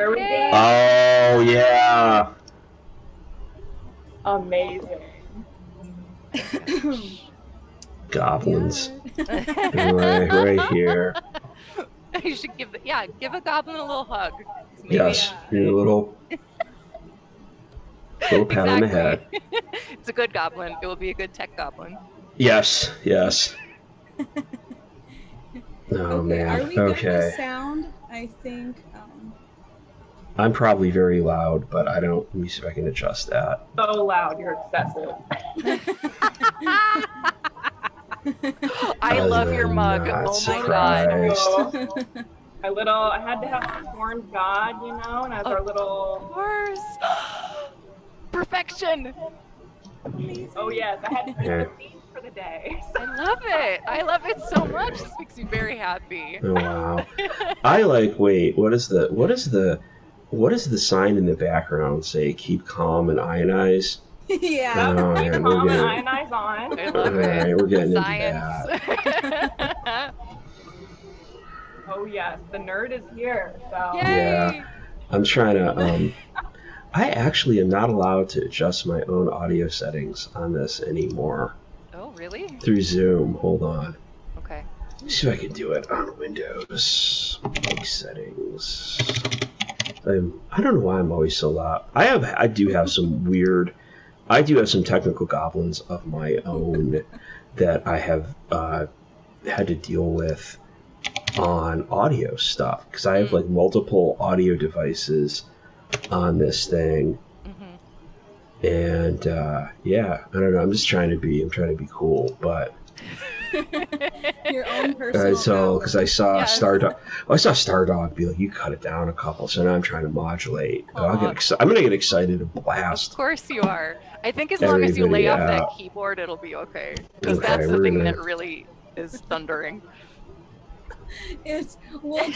There we go. Oh, yeah. Amazing. Goblins. Right here. You should give a goblin a little hug. Maybe, Yes, your little pat on the head. It's a good goblin. It will be a good tech goblin. Yes, yes. Oh, okay, man. are we good with sound? I think. I'm probably very loud, but I don't. Let me see if I can adjust that. So loud, you're excessive. I love your mug. Oh my god. I had to have a horned god, you know, and as our little. Of course. Perfection. Oh yes, I had to keep the theme for the day. I love it. I love it so much. This makes me very happy. Oh wow. Wait, what is the sign in the background say? Keep calm and ionize. Yeah. Oh, keep man, calm and ionize on. I love it. Right, we're getting Science. into that. Oh yes, the nerd is here. So. Yay. Yeah. I'm trying to I actually am not allowed to adjust my own audio settings on this anymore. Oh, really? Through Zoom. Hold on. Okay. Let me see if I can do it on Windows. Mic settings. I don't know why I'm always so loud. I do have some technical goblins of my own that I have had to deal with on audio stuff because I have like multiple audio devices on this thing, and yeah, I don't know. I'm trying to be cool, but your own personal. So because I saw Stardog be like, you cut it down a couple, so now I'm trying to modulate. I'm gonna get excited and blast. Of course you are. I think as long as you lay off that keyboard, it'll be okay. Because that's the thing that really is thundering. We'll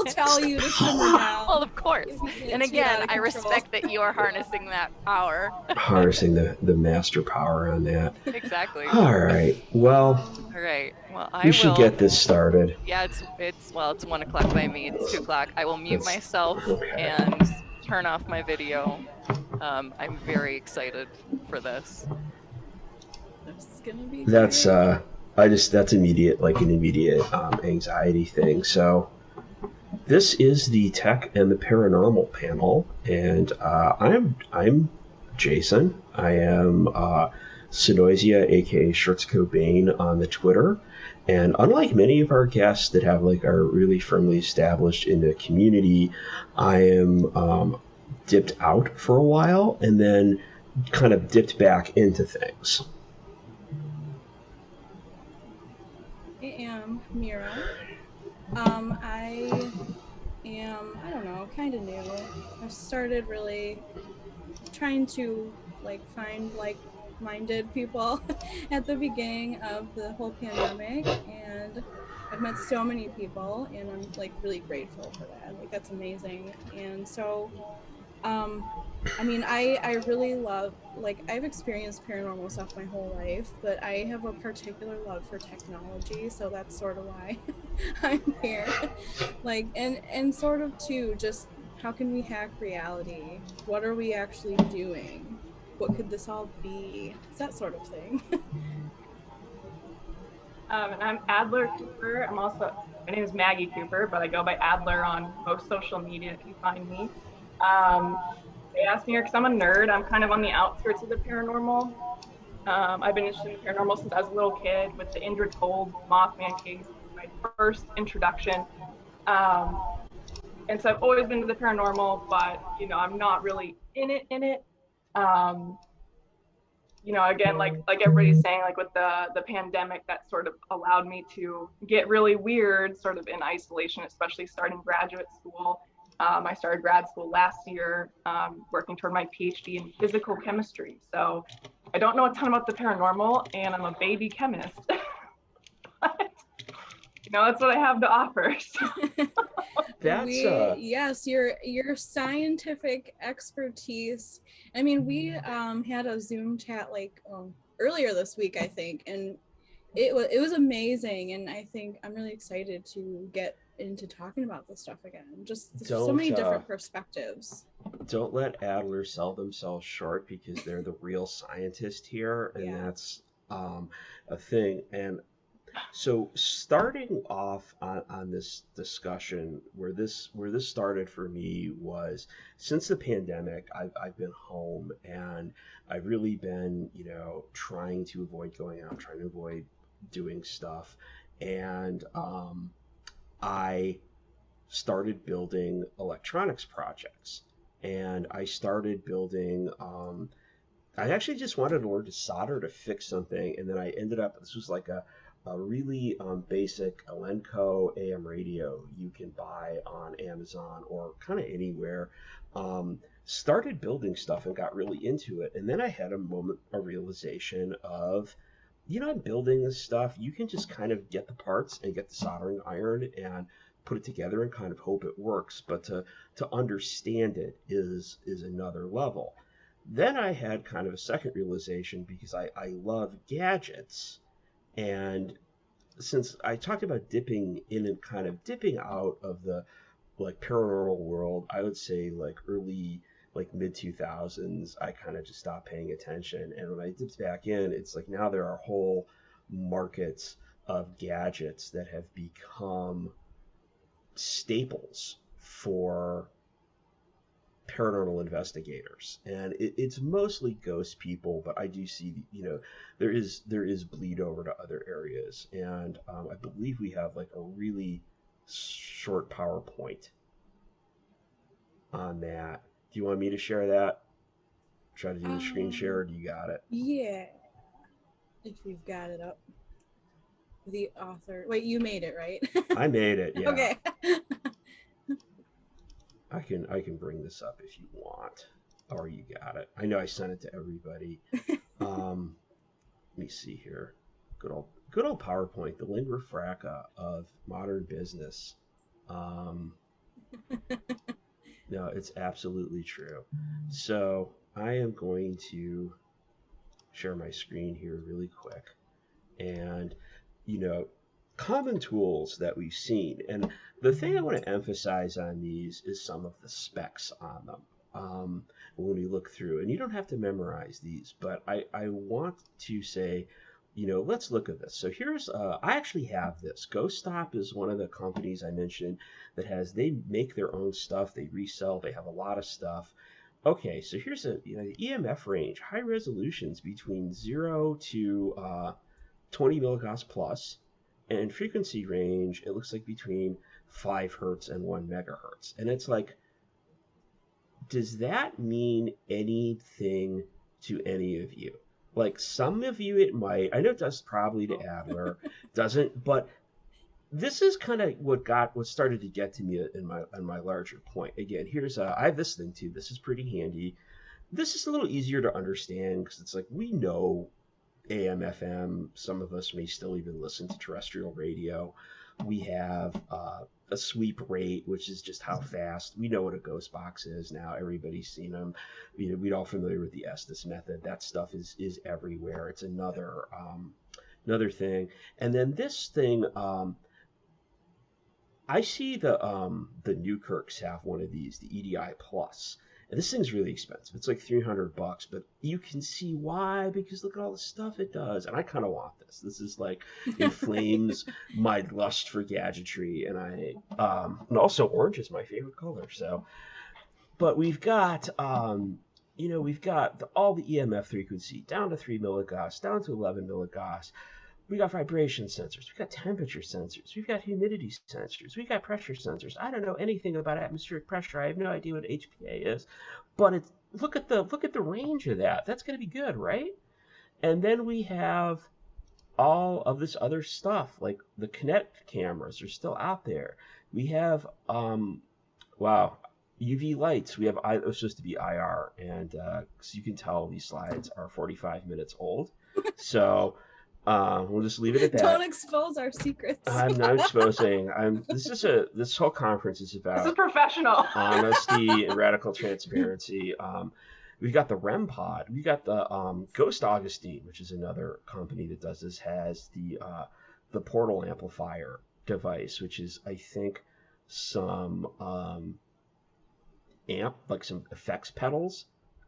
tell you to simmer down. Well, of course. And again, I respect that you are harnessing that power. Harnessing the master power on that. Exactly. All right. Well. All right. Well, we should get this started. Yeah, it's 1 o'clock by me. It's 2 o'clock. I will mute myself and turn off my video. I'm very excited for this. This is gonna be. That's that's an immediate anxiety thing. So this is the Tech and the Paranormal panel, and I'm Jayson. I am Sonoisia, aka Shirts Cobain on the Twitter. And unlike many of our guests that are really firmly established in the community, I am dipped out for a while and then kind of dipped back into things. I am Mera. I don't know, kind of new. I started really trying to find like-minded people at the beginning of the whole pandemic, and I've met so many people, and I'm really grateful for that. That's amazing. And so I really love, I've experienced paranormal stuff my whole life, but I have a particular love for technology, so that's sort of why I'm here. And sort of too, just how can we hack reality? What are we actually doing? What could this all be? It's that sort of thing. And I'm Adler Cooper. My name is Maggie Cooper, but I go by Adler on most social media if you find me. They asked me here because I'm a nerd. I'm kind of on the outskirts of the paranormal. I've been interested in the paranormal since I was a little kid with the Indra Told Mothman case, my first introduction. And so I've always been to the paranormal, but I'm not really in it. Again, like everybody's saying, with the pandemic, that sort of allowed me to get really weird, sort of in isolation, especially starting graduate school. I started grad school last year, working toward my PhD in physical chemistry. So I don't know a ton about the paranormal, and I'm a baby chemist. But, that's what I have to offer. So. Yes, your scientific expertise. We had a Zoom chat earlier this week, I think, and it was amazing. And I think I'm really excited to get into talking about this stuff again. Just so Don't many different perspectives. don't let Adler sell themselves short, because they're the real scientist here, and Yeah. that's a thing. And so starting off on this discussion, where this started for me was, since the pandemic, I've been home, and I've really been, trying to avoid going out, trying to avoid doing stuff. And I started building electronics projects, and I started building I actually just wanted to learn to solder to fix something, and then I ended up, this was like a really basic Elenco AM radio you can buy on Amazon or kind of anywhere. Started building stuff and got really into it, and then I had a realization of, I'm building this stuff. You can just kind of get the parts and get the soldering iron and put it together and kind of hope it works, but to understand it is another level. Then I had kind of a second realization, because I love gadgets, and since I talked about dipping in and kind of dipping out of the like paranormal world, I would say like early, like mid 2000s, I kind of just stopped paying attention. And when I dipped back in, it's like now there are whole markets of gadgets that have become staples for paranormal investigators, and it's mostly ghost people, but I do see, there is bleed over to other areas. And I believe we have like a really short PowerPoint on that. Do you want me to share that? Try to do the screen share, or do you got it? Yeah, if you've got it up. The author, wait, you made it, right? I made it, yeah. Okay. I can bring this up if you want, or you got it. I know I sent it to everybody. Let me see here. Good old PowerPoint, the lingua franca of modern business. No, it's absolutely true. So I am going to share my screen here really quick, and common tools that we've seen. And the thing I want to emphasize on these is some of the specs on them. When we look through, and you don't have to memorize these, but I want to say, let's look at this. So here's, I actually have this. Ghost Stop is one of the companies I mentioned that they make their own stuff, they resell, they have a lot of stuff. Okay, so here's the EMF range, high resolutions between 0 to 20 milligauss plus, and frequency range, it looks like between 5 hertz and 1 megahertz. And it's like, does that mean anything to any of you? Like, some of you it might. I know it does probably to Adler, doesn't, but this is kind of what started to get to me in my larger point. Again, here's I have this thing too. This is pretty handy. This is a little easier to understand, because it's like, we know AM, FM. Some of us may still even listen to terrestrial radio. We have a sweep rate, which is just how fast. We know what a ghost box is now. Everybody's seen them. We're all familiar with the Estes method. That stuff is everywhere. It's another thing. And then this thing, I see the Newkirks have one of these, the EDI Plus. And this thing's really expensive. It's like $300, but you can see why, because look at all the stuff it does. And I kind of want this. This is like inflames my lust for gadgetry, and and also orange is my favorite color. So, but we've got we've got all the EMF frequency down to 3 milligauss, down to 11 milligauss. We got vibration sensors. We got temperature sensors. We've got humidity sensors. We got pressure sensors. I don't know anything about atmospheric pressure. I have no idea what HPA is, but look at the range of that. That's going to be good, right? And then we have all of this other stuff, like the Kinect cameras are still out there. We have UV lights. We have it was supposed to be IR, and so you can tell these slides are 45 minutes old. So. We'll just leave it at that. Don't expose our secrets. I'm not exposing. This whole conference is about. This is professional. Honesty and radical transparency. We've got the REM pod. We got the Ghost Augustine, which is another company that does this. Has the portal amplifier device, which is, I think, some amp, like some effects pedals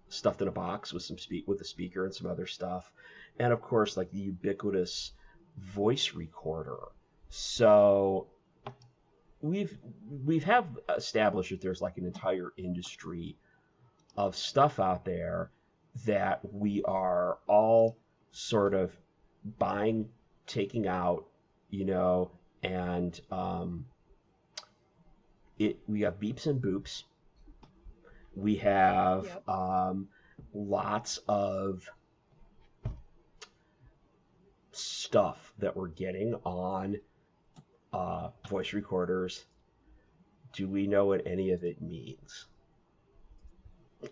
stuffed in a box with with a speaker and some other stuff, and of course like the ubiquitous voice recorder. So we've have established that there's like an entire industry of stuff out there that we are all sort of buying, taking out, you know, and we have beeps and boops. We have Yep. lots of stuff that we're getting on voice recorders. Do we know what any of it means?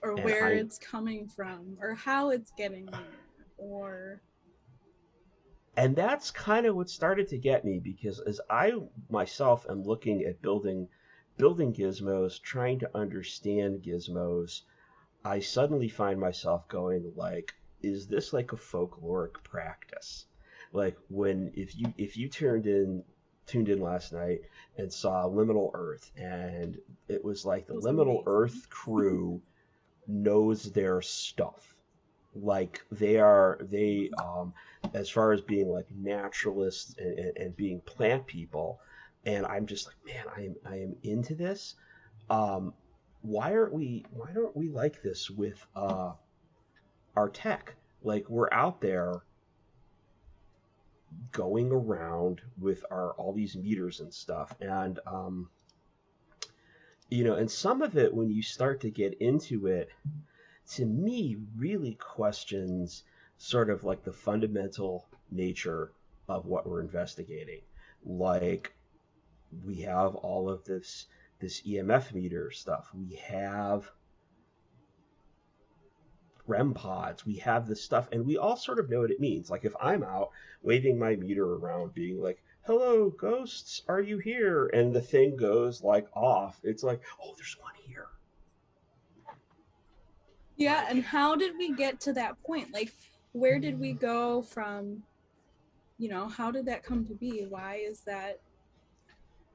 Or And where it's coming from, or how it's getting there, or and that's kind of what started to get me, because as I myself am looking at building gizmos, trying to understand gizmos, I suddenly find myself going like, is this like a folkloric practice? Like when if you tuned in last night and saw Liminal Earth, and it was like the it was Liminal amazing. Earth crew knows their stuff. Like they as far as being like naturalists and being plant people, and I'm just like, man, I am into this. Um, why don't we like this with our tech? Like we're out there going around with our all these meters and stuff, and you know, and some of it when you start to get into it, to me, really questions sort of like the fundamental nature of what we're investigating. Like we have all of this EMF meter stuff. We have REM pods. We have this stuff, and we all sort of know what it means. Like if I'm out waving my meter around, being like, "Hello, ghosts, are you here?" and the thing goes like off, it's like, "Oh, there's one here." yeah. And how did we get to that point? Like, where did we go from, you know, how did that come to be? Why is that?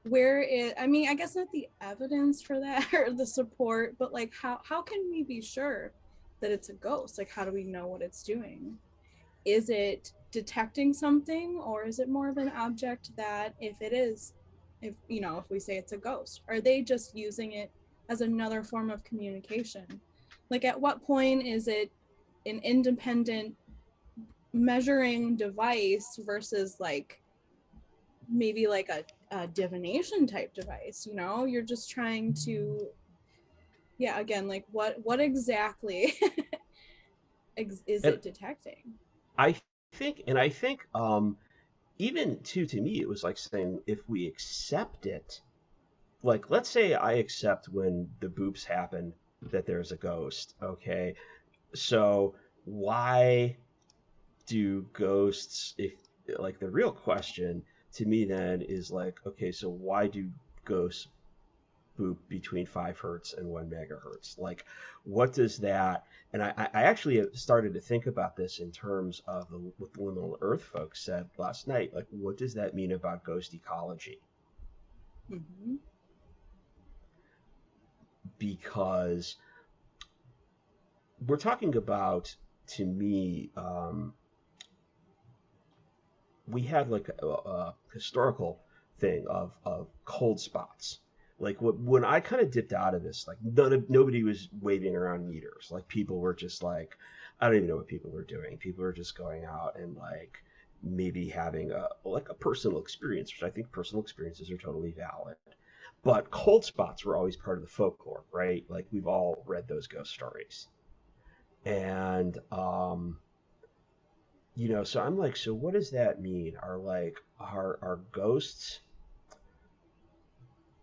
Where is, I mean, I guess not the evidence for that or the support, but like how can we be sure that it's a ghost? Like how do we know what it's doing? Is it detecting something, or is it more of an object that if it is, if you know, if we say it's a ghost, are they just using it as another form of communication? Like at what point is it an independent measuring device versus like maybe like a divination type device? You know, you're just trying to, yeah, again, like what exactly is And it detecting? I think even to me it was like saying, if we accept it, like let's say I accept when the boops happen that there's a ghost, okay? So why do ghosts, if like the real question to me then is like, okay, so why do ghosts boop between 5 hertz and 1 megahertz? Like, what does that? And I actually started to think about this in terms of what the Liminal Earth folks said last night. Like, what does that mean about ghost ecology? Mm-hmm. Because we're talking about, to me, we had like a historical thing of cold spots. Like when I kind of dipped out of this, like nobody was waving around meters. Like people were just like, I don't even know what people were doing. People were just going out and like maybe having a personal experience, which I think personal experiences are totally valid. But cold spots were always part of the folklore, right? Like we've all read those ghost stories, and you know, so I'm like, so what does that mean? Are ghosts,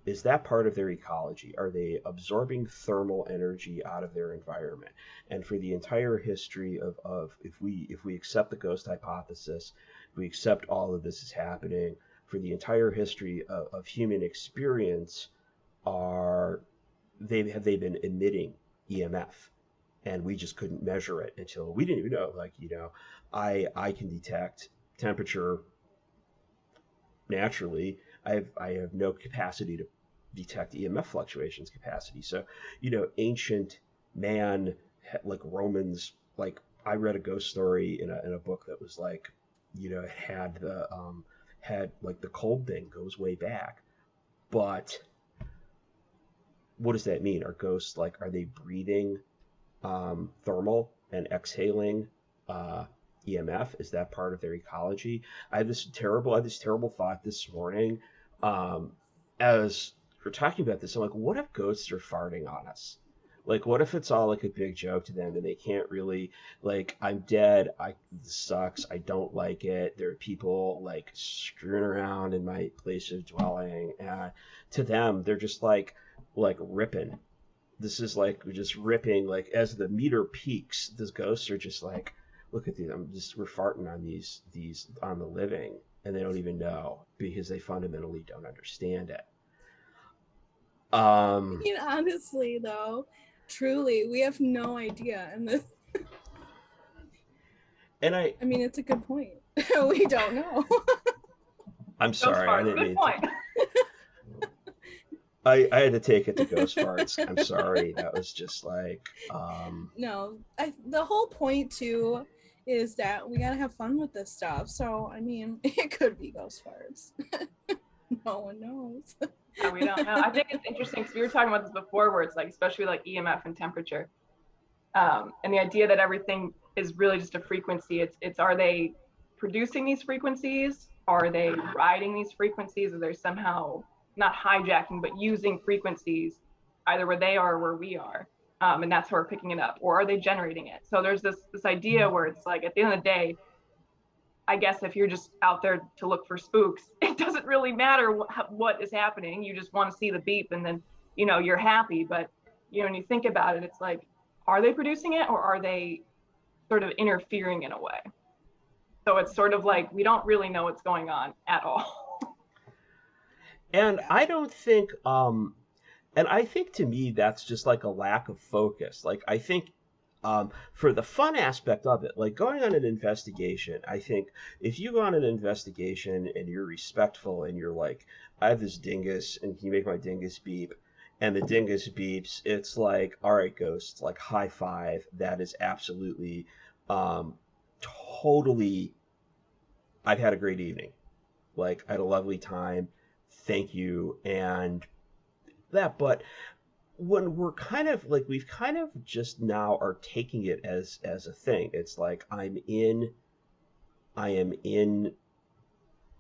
is that part of their ecology? Are they absorbing thermal energy out of their environment? And for the entire history of if we accept the ghost hypothesis, if we accept all of this is happening, for the entire history of human experience, are have they been emitting EMF? And we just couldn't measure it until we didn't even know. Like, you know, I can detect temperature naturally. I have no capacity to detect EMF fluctuations capacity. So, ancient man, like Romans, like I read a ghost story in a book that was like, had like the cold thing goes way back, but what does that mean? Are ghosts like, are they breathing thermal and exhaling EMF? Is that part of their ecology? I had this terrible thought this morning. As we're talking about this, I'm like, what if ghosts are farting on us? Like, what if it's all like a big joke to them and they can't really, like, I'm dead, this sucks, I don't like it, there are people like screwing around in my place of dwelling, and to them they're just like ripping. This is like just ripping, like as the meter peaks, these ghosts are just like, look at these, we're farting on these on the living, and they don't even know because they fundamentally don't understand it. I mean, honestly, though, truly, we have no idea, and I mean, it's a good point. We don't know. I'm sorry, I didn't Good mean point. I had to take it to ghost farts. I'm sorry. That was just like No, the whole point too is that we gotta have fun with this stuff. So I mean, it could be ghost farts. No one knows. Yeah, we don't know. I think it's interesting because we were talking about this before, where it's like, especially like EMF and temperature, and the idea that everything is really just a frequency. It's are they producing these frequencies? Are they riding these frequencies? Or they're somehow not hijacking, but using frequencies either where they are or where we are, and that's how we're picking it up. Or are they generating it? So there's this idea where it's like, at the end of the day, I guess if you're just out there to look for spooks, it doesn't really matter what is happening. You just want to see the beep, and then you're happy. But when you think about it, it's like, are they producing it, or are they sort of interfering in a way? So it's sort of like we don't really know what's going on at all. and I don't think and I think to me that's just like a lack of focus. Like I think for the fun aspect of it, like going on an investigation, I think if you go on an investigation and you're respectful and you're like, I have this dingus and can you make my dingus beep? And the dingus beeps, it's like, all right, ghosts, like high five. That is absolutely, totally, I've had a great evening. Like I had a lovely time. Thank you. And that, but when we're kind of like we've kind of just now are taking it as a thing. It's like I am in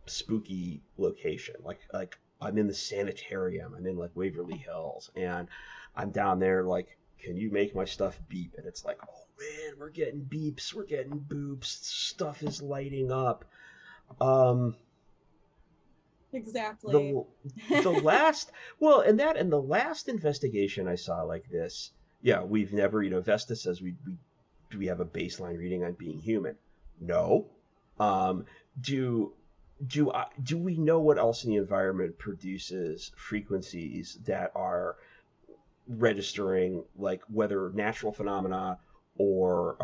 spooky location. Like I'm in the sanitarium. I'm in like Waverly Hills, and I'm down there like, can you make my stuff beep? And it's like, oh man, we're getting beeps, we're getting boops, stuff is lighting up. Um, Exactly. the last well and the last investigation I saw like this, yeah, we've never, Vesta says we do we have a baseline reading on being human? No. um do do we know what else in the environment produces frequencies that are registering, like whether natural phenomena or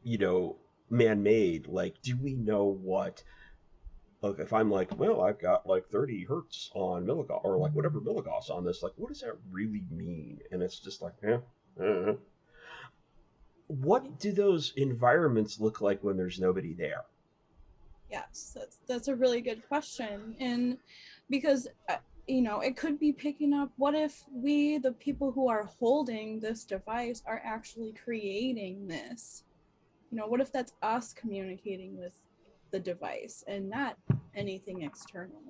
you know man-made? Like, do we know what, like if I'm like, well, I've got like 30 hertz on milligauss or like whatever milligauss on this, like what does that really mean? And it's just like, what do those environments look like when there's nobody there? Yes, that's a really good question. And because it could be picking up, what if we, the people who are holding this device, are actually creating this? What if that's us communicating with the device and not anything external?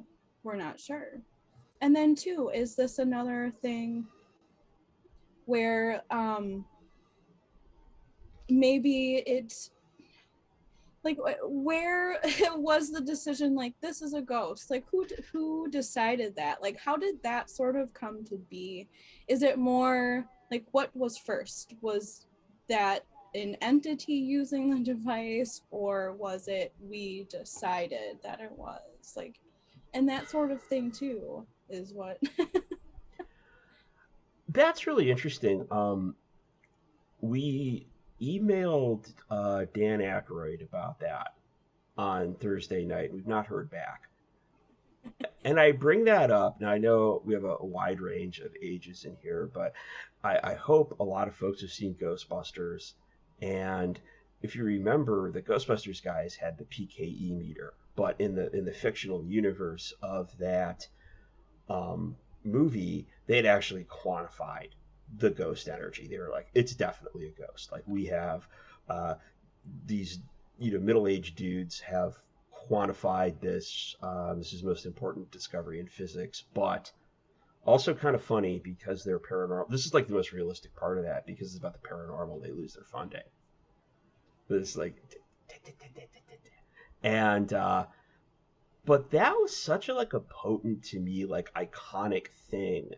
We're not sure. And then too, is this another thing where maybe it's like, where was the decision, like, this is a ghost? Like, who decided that? Like, how did that sort of come to be? Is it more like, what was first? Was that an entity using the device, or was it we decided that it was? Like, and that sort of thing too is what. That's really interesting. We emailed Dan Aykroyd about that on Thursday night. We've not heard back. And I bring that up. Now, I know we have a wide range of ages in here, but I hope a lot of folks have seen Ghostbusters. And if you remember, the Ghostbusters guys had the PKE meter, but in the fictional universe of that movie, they'd actually quantified the ghost energy. They were like, it's definitely a ghost. Like we have uh, these, middle-aged dudes have quantified this. This is the most important discovery in physics, but also kind of funny because they're paranormal. This is like the most realistic part of that because it's about the paranormal. They lose their funding. It's like, and but that was such a like a potent to me like iconic thing.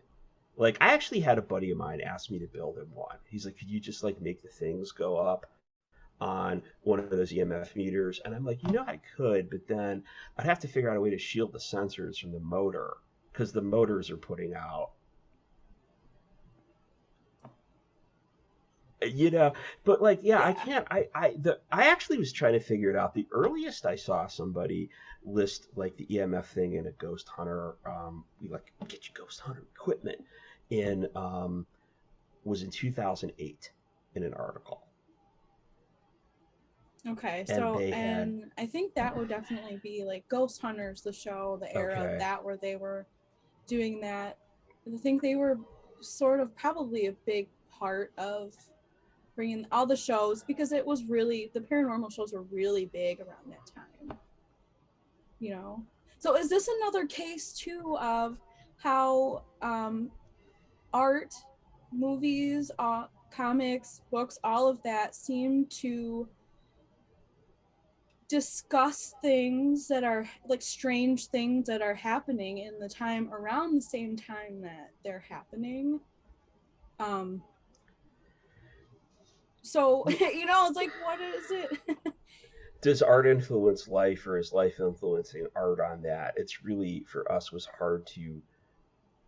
Like I actually had a buddy of mine ask me to build him one. He's like, could you just like make the things go up on one of those EMF meters? And I'm like, I could, but then I'd have to figure out a way to shield the sensors from the motor because the motors are putting out, but like, yeah, I Yeah. can't. I actually was trying to figure it out. The earliest I saw somebody list like the EMF thing in a ghost hunter, we like get you ghost hunter equipment in was in 2008 in an article. Okay, And so they had, and I think that would definitely be like Ghost Hunters, the show, the era of okay, that where they were doing that. I think they were sort of probably a big part of bringing all the shows because it was really the paranormal shows were really big around that time. You know, so is this another case too of how art, movies, comics, books, all of that seem to discuss things that are like strange things that are happening in the time around the same time that they're happening. um so it's like, what is it? does art influence life or is life influencing art on that? It's really for us was hard to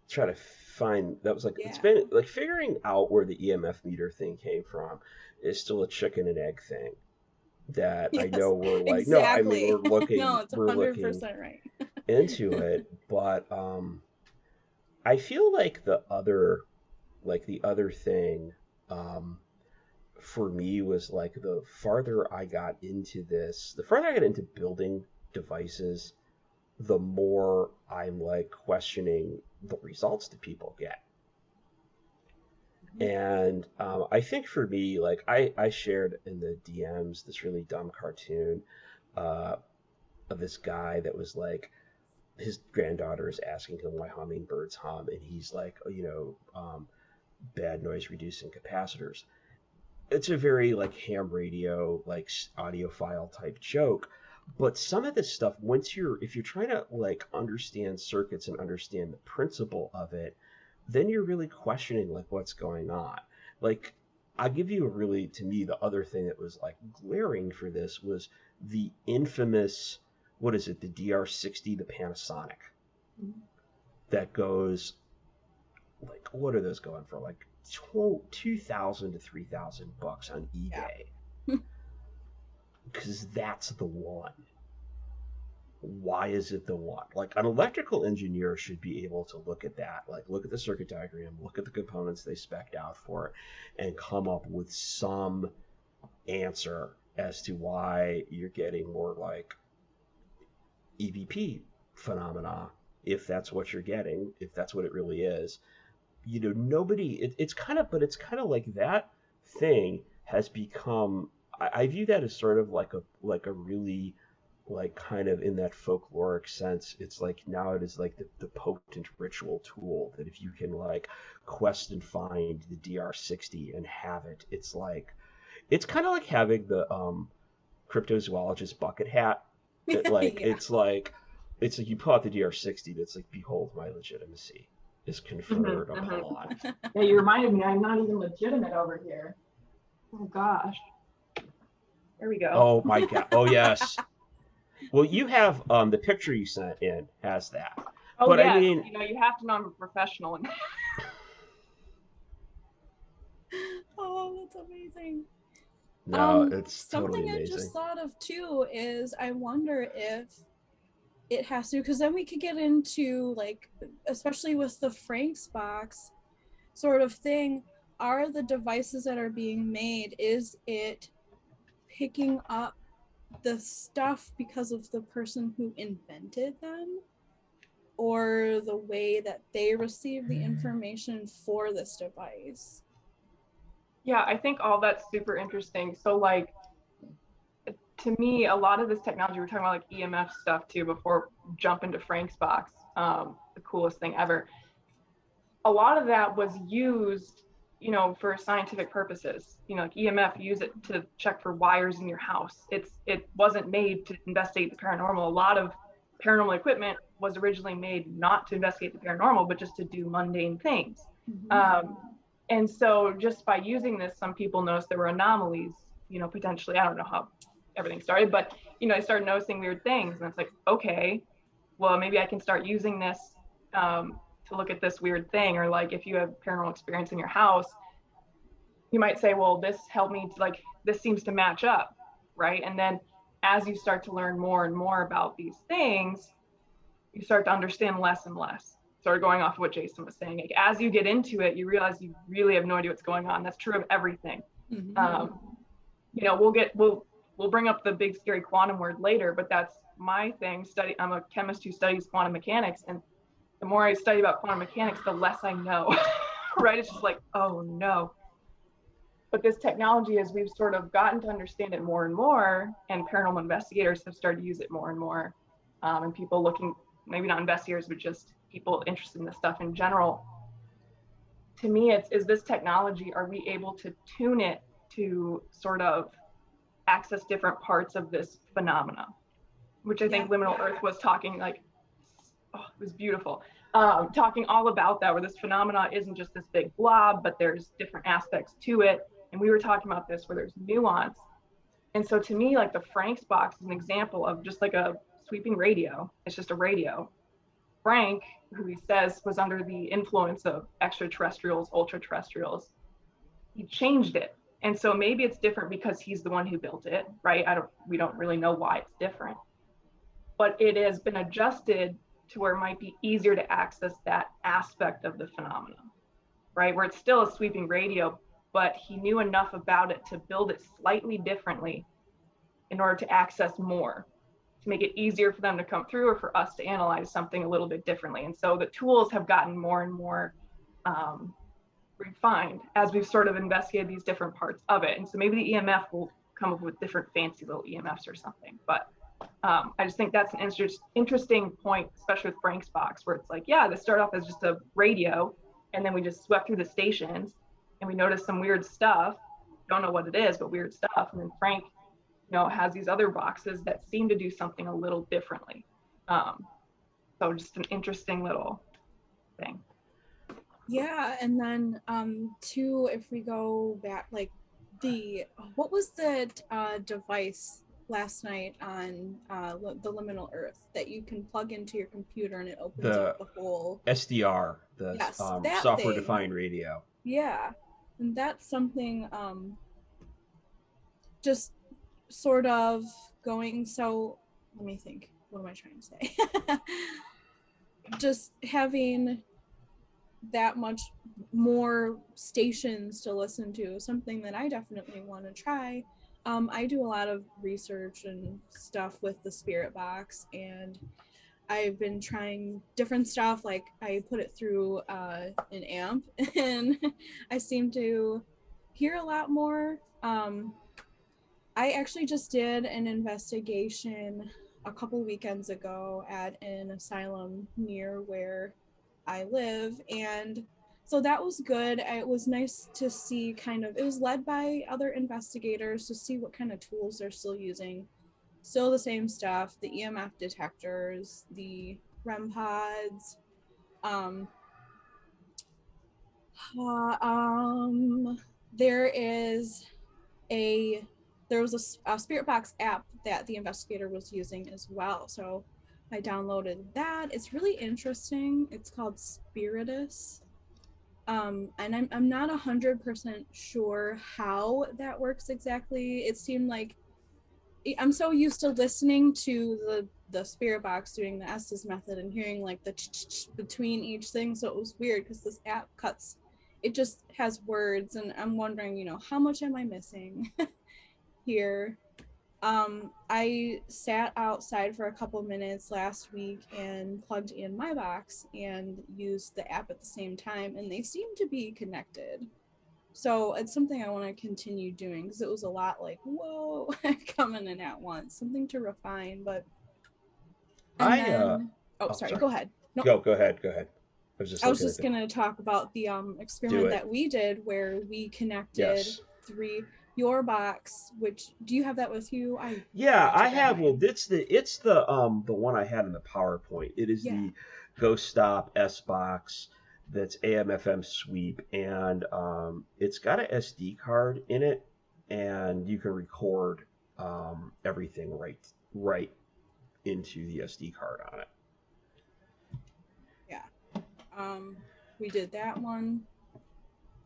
try to find. That was like it's Yeah. been like figuring out where the EMF meter thing came from is still a chicken and egg thing that I Yes, know we're like, no, I mean exactly. No, it's we're looking 100% right. into it, but I feel like the other thing um for me was like the farther I got into this, the farther I got into building devices, the more I'm like questioning the results that people get. And I think for me, like I shared in the DMs this really dumb cartoon uh, of this guy that was like his granddaughter is asking him why hummingbirds hum, and he's like, bad noise reducing capacitors. It's a very like ham radio, like audiophile type joke. But some of this stuff, if you're trying to like understand circuits and understand the principle of it, then you're really questioning like what's going on. Like I'll give you a really, to me, the other thing that was like glaring for this was the infamous, what is it, the DR60, the Panasonic, that goes like, what are those going for? Like 2,000 to 3,000 bucks on eBay. Yeah. Because that's the one. Why is it the one? Like an electrical engineer should be able to look at that, like look at the circuit diagram, look at the components they spec'd out for it, and come up with some answer as to why you're getting more like EVP phenomena, if that's what you're getting, if that's what it really is. Nobody, it's kind of, but it's kind of like that thing has become, I view that as sort of like a really like kind of in that folkloric sense, it's like now it is like the potent ritual tool that if you can like quest and find the DR60 and have it, it's like it's kind of like having the cryptozoologist bucket hat. It like Yeah. it's like you pull out the DR60 that's like, behold, my legitimacy is conferred upon. Yeah, you reminded me I'm not even legitimate over here. Oh gosh. There we go. Oh my god. Oh yes. Well, you have the picture you sent in has that. Oh but yeah, I mean, you have to know I'm a professional. Oh, that's amazing. no, it's Something totally I just amazing. thought of too is I wonder if it has to, because then we could get into like, especially with the Frank's box sort of thing, are the devices that are being made, is it picking up the stuff because of the person who invented them, or the way that they receive the information for this device? Yeah, I think all that's super interesting. So like, to me, a lot of this technology, we're talking about like EMF stuff too, before we jump into Frank's box, the coolest thing ever. A lot of that was used, you know, for scientific purposes. You know, like EMF, use it to check for wires in your house. It wasn't made to investigate the paranormal. A lot of paranormal equipment was originally made not to investigate the paranormal, but just to do mundane things. Mm-hmm. And so just by using this, some people noticed there were anomalies, you know, potentially. I don't know how everything started, but, you know, I started noticing weird things. And it's like, okay, well, maybe I can start using this to look at this weird thing. Or like, if you have paranormal experience in your house, you might say, well, this helped me to, like, this seems to match up, right? And then as you start to learn more and more about these things, you start to understand less and less. Sort of going off of what Jayson was saying, like, as you get into it, you realize you really have no idea what's going on. That's true of everything. Mm-hmm. You know, we'll bring up the big scary quantum word later, but that's my thing. I'm a chemist who studies quantum mechanics, and the more I study about quantum mechanics, the less I know. Right? It's just like, oh no. But this technology, as we've sort of gotten to understand it more and more, and paranormal investigators have started to use it more and more, and people looking, maybe not investigators, but just people interested in this stuff in general. To me, is this technology, are we able to tune it to sort of access different parts of this phenomena, which I think Liminal Earth was talking, like, oh, it was beautiful, talking all about that, where this phenomena isn't just this big blob, but there's different aspects to it. And we were talking about this, where there's nuance. And so to me, like, the Frank's box is an example of just like a sweeping radio. It's just a radio. Frank, who he says was under the influence of extraterrestrials, ultra-terrestrials, he changed it. And so maybe it's different because he's the one who built it, right? We don't really know why it's different. But it has been adjusted to where it might be easier to access that aspect of the phenomenon, right? Where it's still a sweeping radio, but he knew enough about it to build it slightly differently in order to access more, to make it easier for them to come through, or for us to analyze something a little bit differently. And so the tools have gotten more and more refined as we've sort of investigated these different parts of it. And so maybe the EMF will come up with different fancy little EMFs or something. But I just think that's an interesting point, especially with Frank's box, where it's like, yeah, this started off as just a radio, and then we just swept through the stations and we noticed some weird stuff. Don't know what it is, but weird stuff. And then Frank, you know, has these other boxes that seem to do something a little differently. So just an interesting little thing. Yeah, and then too, if we go back, like, what was the device last night on the Liminal Earth that you can plug into your computer and it opens up the whole SDR, the software defined radio. Yeah, and that's something just sort of going, so let me think, what am I trying to say? Just having that much more stations to listen to, something that I definitely want to try. I do a lot of research and stuff with the Spirit Box, and I've been trying different stuff. Like, I put it through an amp, and I seem to hear a lot more. I actually just did an investigation a couple weekends ago at an asylum near where I live, and so that was good. It was nice to see it was led by other investigators to see what kind of tools they're still using. Still the same stuff, the EMF detectors, the REM pods. There was a Spirit Box app that the investigator was using as well. So I downloaded that. It's really interesting. It's called Spiritus. And I'm not 100% sure how that works exactly. It seemed like I'm so used to listening to the spirit box doing the Estes method and hearing like the between each thing. So it was weird because this app cuts, it just has words, and I'm wondering, you know, how much am I missing here? I sat outside for a couple minutes last week and plugged in my box and used the app at the same time, and they seem to be connected. So it's something I want to continue doing because it was a lot like, whoa, coming in at once, something to refine. But and then sorry, go ahead. No, go ahead. I was just gonna talk about the experiment that we did where we connected your box. Which, do you have that with you? I have. Well, it's the one I had in the PowerPoint. It is the Ghost Stop S box that's AM/FM sweep, and it's got an SD card in it, and you can record everything right into the SD card on it. We did that one,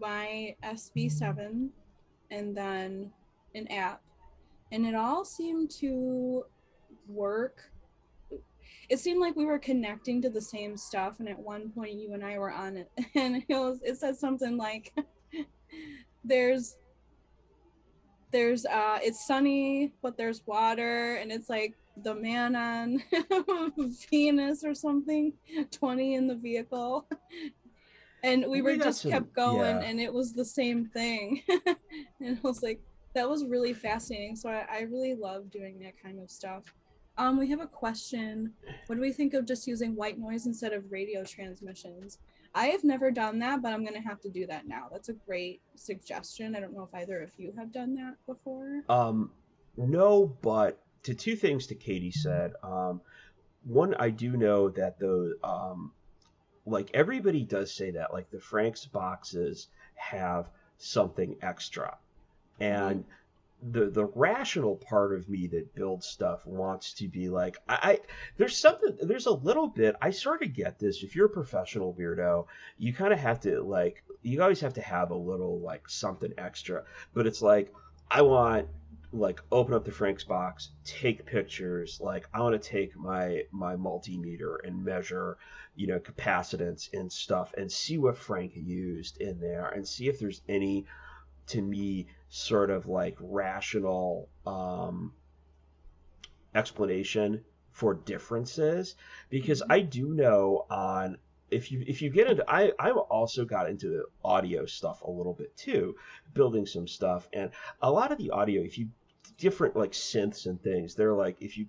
my SB7, and then an app, and it all seemed to work. It seemed like we were connecting to the same stuff, and at one point you and I were on it, and it said something like there's it's sunny but there's water, and it's like the man on Venus or something, 20 in the vehicle. And we kept going, and it was the same thing. And I was like, that was really fascinating. So I really love doing that kind of stuff. We have a question. What do we think of just using white noise instead of radio transmissions? I have never done that, but I'm going to have to do that now. That's a great suggestion. I don't know if either of you have done that before. No, but to two things that Katie said. One, I do know that the like everybody does say that, like the Frank's boxes have something extra, and the rational part of me that builds stuff wants to be like, there's a little bit, I sort of get this. If you're a professional weirdo, you kind of have to, like, you always have to have a little like something extra, but it's like, I want, like, open up the Frank's box, take pictures. Like, I want to take my multimeter and measure, you know, capacitance and stuff, and see what Frank used in there, and see if there's any, to me, sort of like rational explanation for differences. Because I do know on, if you get into, I also got into the audio stuff a little bit too, building some stuff, and a lot of the audio, if you different like synths and things, they're like, if you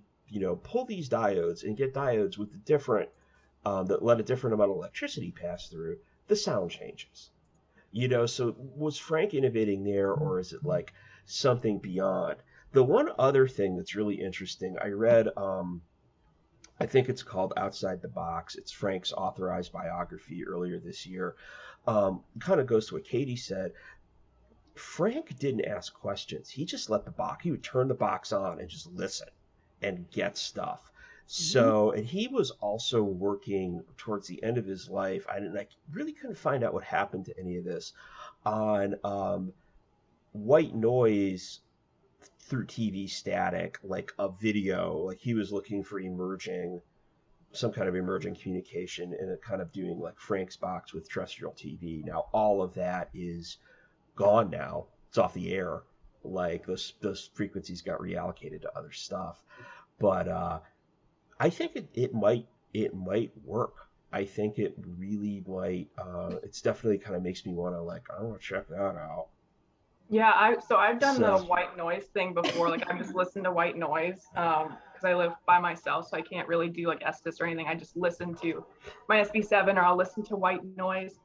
pull these diodes and get diodes with the different that let a different amount of electricity pass through, the sound changes. So was Frank innovating there, or is it like something beyond? The one other thing that's really interesting, I read, I think it's called Outside the Box. It's Frank's authorized biography earlier this year. Kind of goes to what Katie said. Frank didn't ask questions. He just let the box, he would turn the box on and just listen and get stuff. So, and he was also working towards the end of his life. I really couldn't find out what happened to any of this on white noise through TV static, like a video. Like, he was looking for some kind of emerging communication, and kind of doing like Frank's box with terrestrial TV. Now, all of that is gone now. It's off the air. Like, those frequencies got reallocated to other stuff. But I think it might work. I think it really might. It's definitely kind of makes me want to, like, I want to check that out. Yeah, I've done the white noise thing before. Like, I've just listened to white noise because I live by myself, so I can't really do like Estes or anything. I just listen to my SB7, or I'll listen to white noise.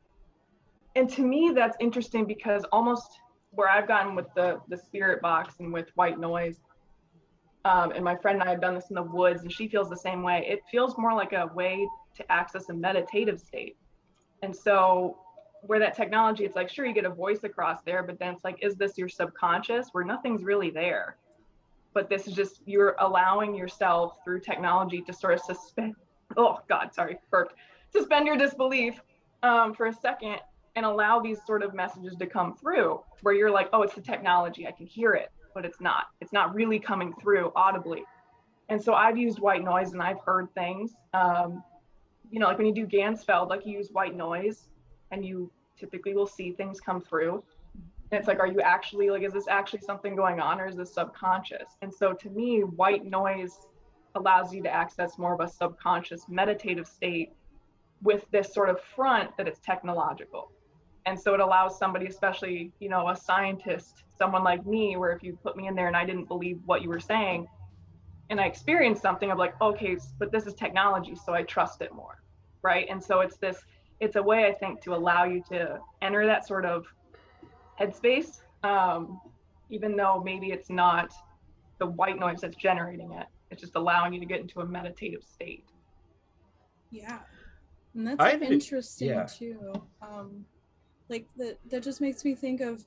And to me, that's interesting because almost where I've gotten with the spirit box and with white noise, and my friend and I have done this in the woods, and she feels the same way. It feels more like a way to access a meditative state. And so where that technology, it's like, sure, you get a voice across there, but then it's like, is this your subconscious where nothing's really there? But this is just, you're allowing yourself through technology to sort of suspend your disbelief for a second, and allow these sort of messages to come through where you're like, oh, it's the technology, I can hear it, but it's not really coming through audibly. And so I've used white noise and I've heard things. You know, like when you do Gansfeld, like you use white noise and you typically will see things come through. And it's like, are you actually, like, is this actually something going on, or is this subconscious? And so to me, white noise allows you to access more of a subconscious meditative state with this sort of front that it's technological. And so it allows somebody, especially, you know, a scientist, someone like me, where if you put me in there and I didn't believe what you were saying, and I experienced something of like, okay, but this is technology, so I trust it more, right? And so it's a way, I think, to allow you to enter that sort of headspace, even though maybe it's not the white noise that's generating it. It's just allowing you to get into a meditative state. Yeah, and that's like interesting too. Like that just makes me think of,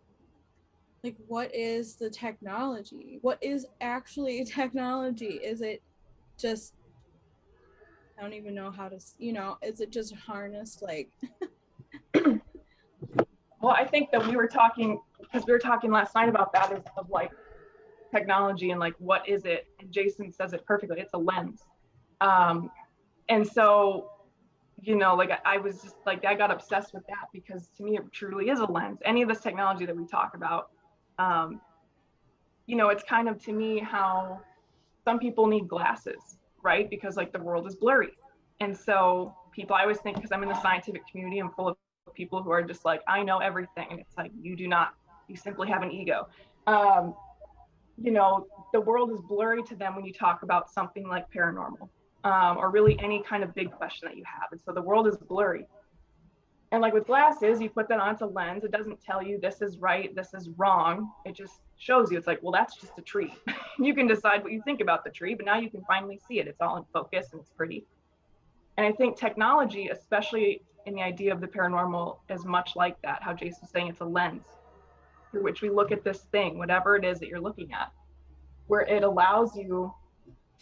like, what is the technology? What is actually technology? Is it just, I don't even know how to, you know, is it just harnessed like? Well, I think that we were talking last night about that, of like technology and like, what is it? And Jayson says it perfectly. It's a lens. And so, you know, like I was just like, I got obsessed with that because to me, it truly is a lens. Any of this technology that we talk about, you know, it's kind of, to me, how some people need glasses, right? Because like the world is blurry. And so people, I always think, because I'm in the scientific community, I'm full of people who are just like, I know everything. And it's like, you do not, you simply have an ego. You know, the world is blurry to them when you talk about something like paranormal, or really any kind of big question that you have. And so the world is blurry. And like with glasses, you put that on, it's a lens. It doesn't tell you this is right, this is wrong. It just shows you, it's like, well, that's just a tree. You can decide what you think about the tree, but now you can finally see it. It's all in focus and it's pretty. And I think technology, especially in the idea of the paranormal, is much like that, how Jayson's saying it's a lens through which we look at this thing, whatever it is that you're looking at, where it allows you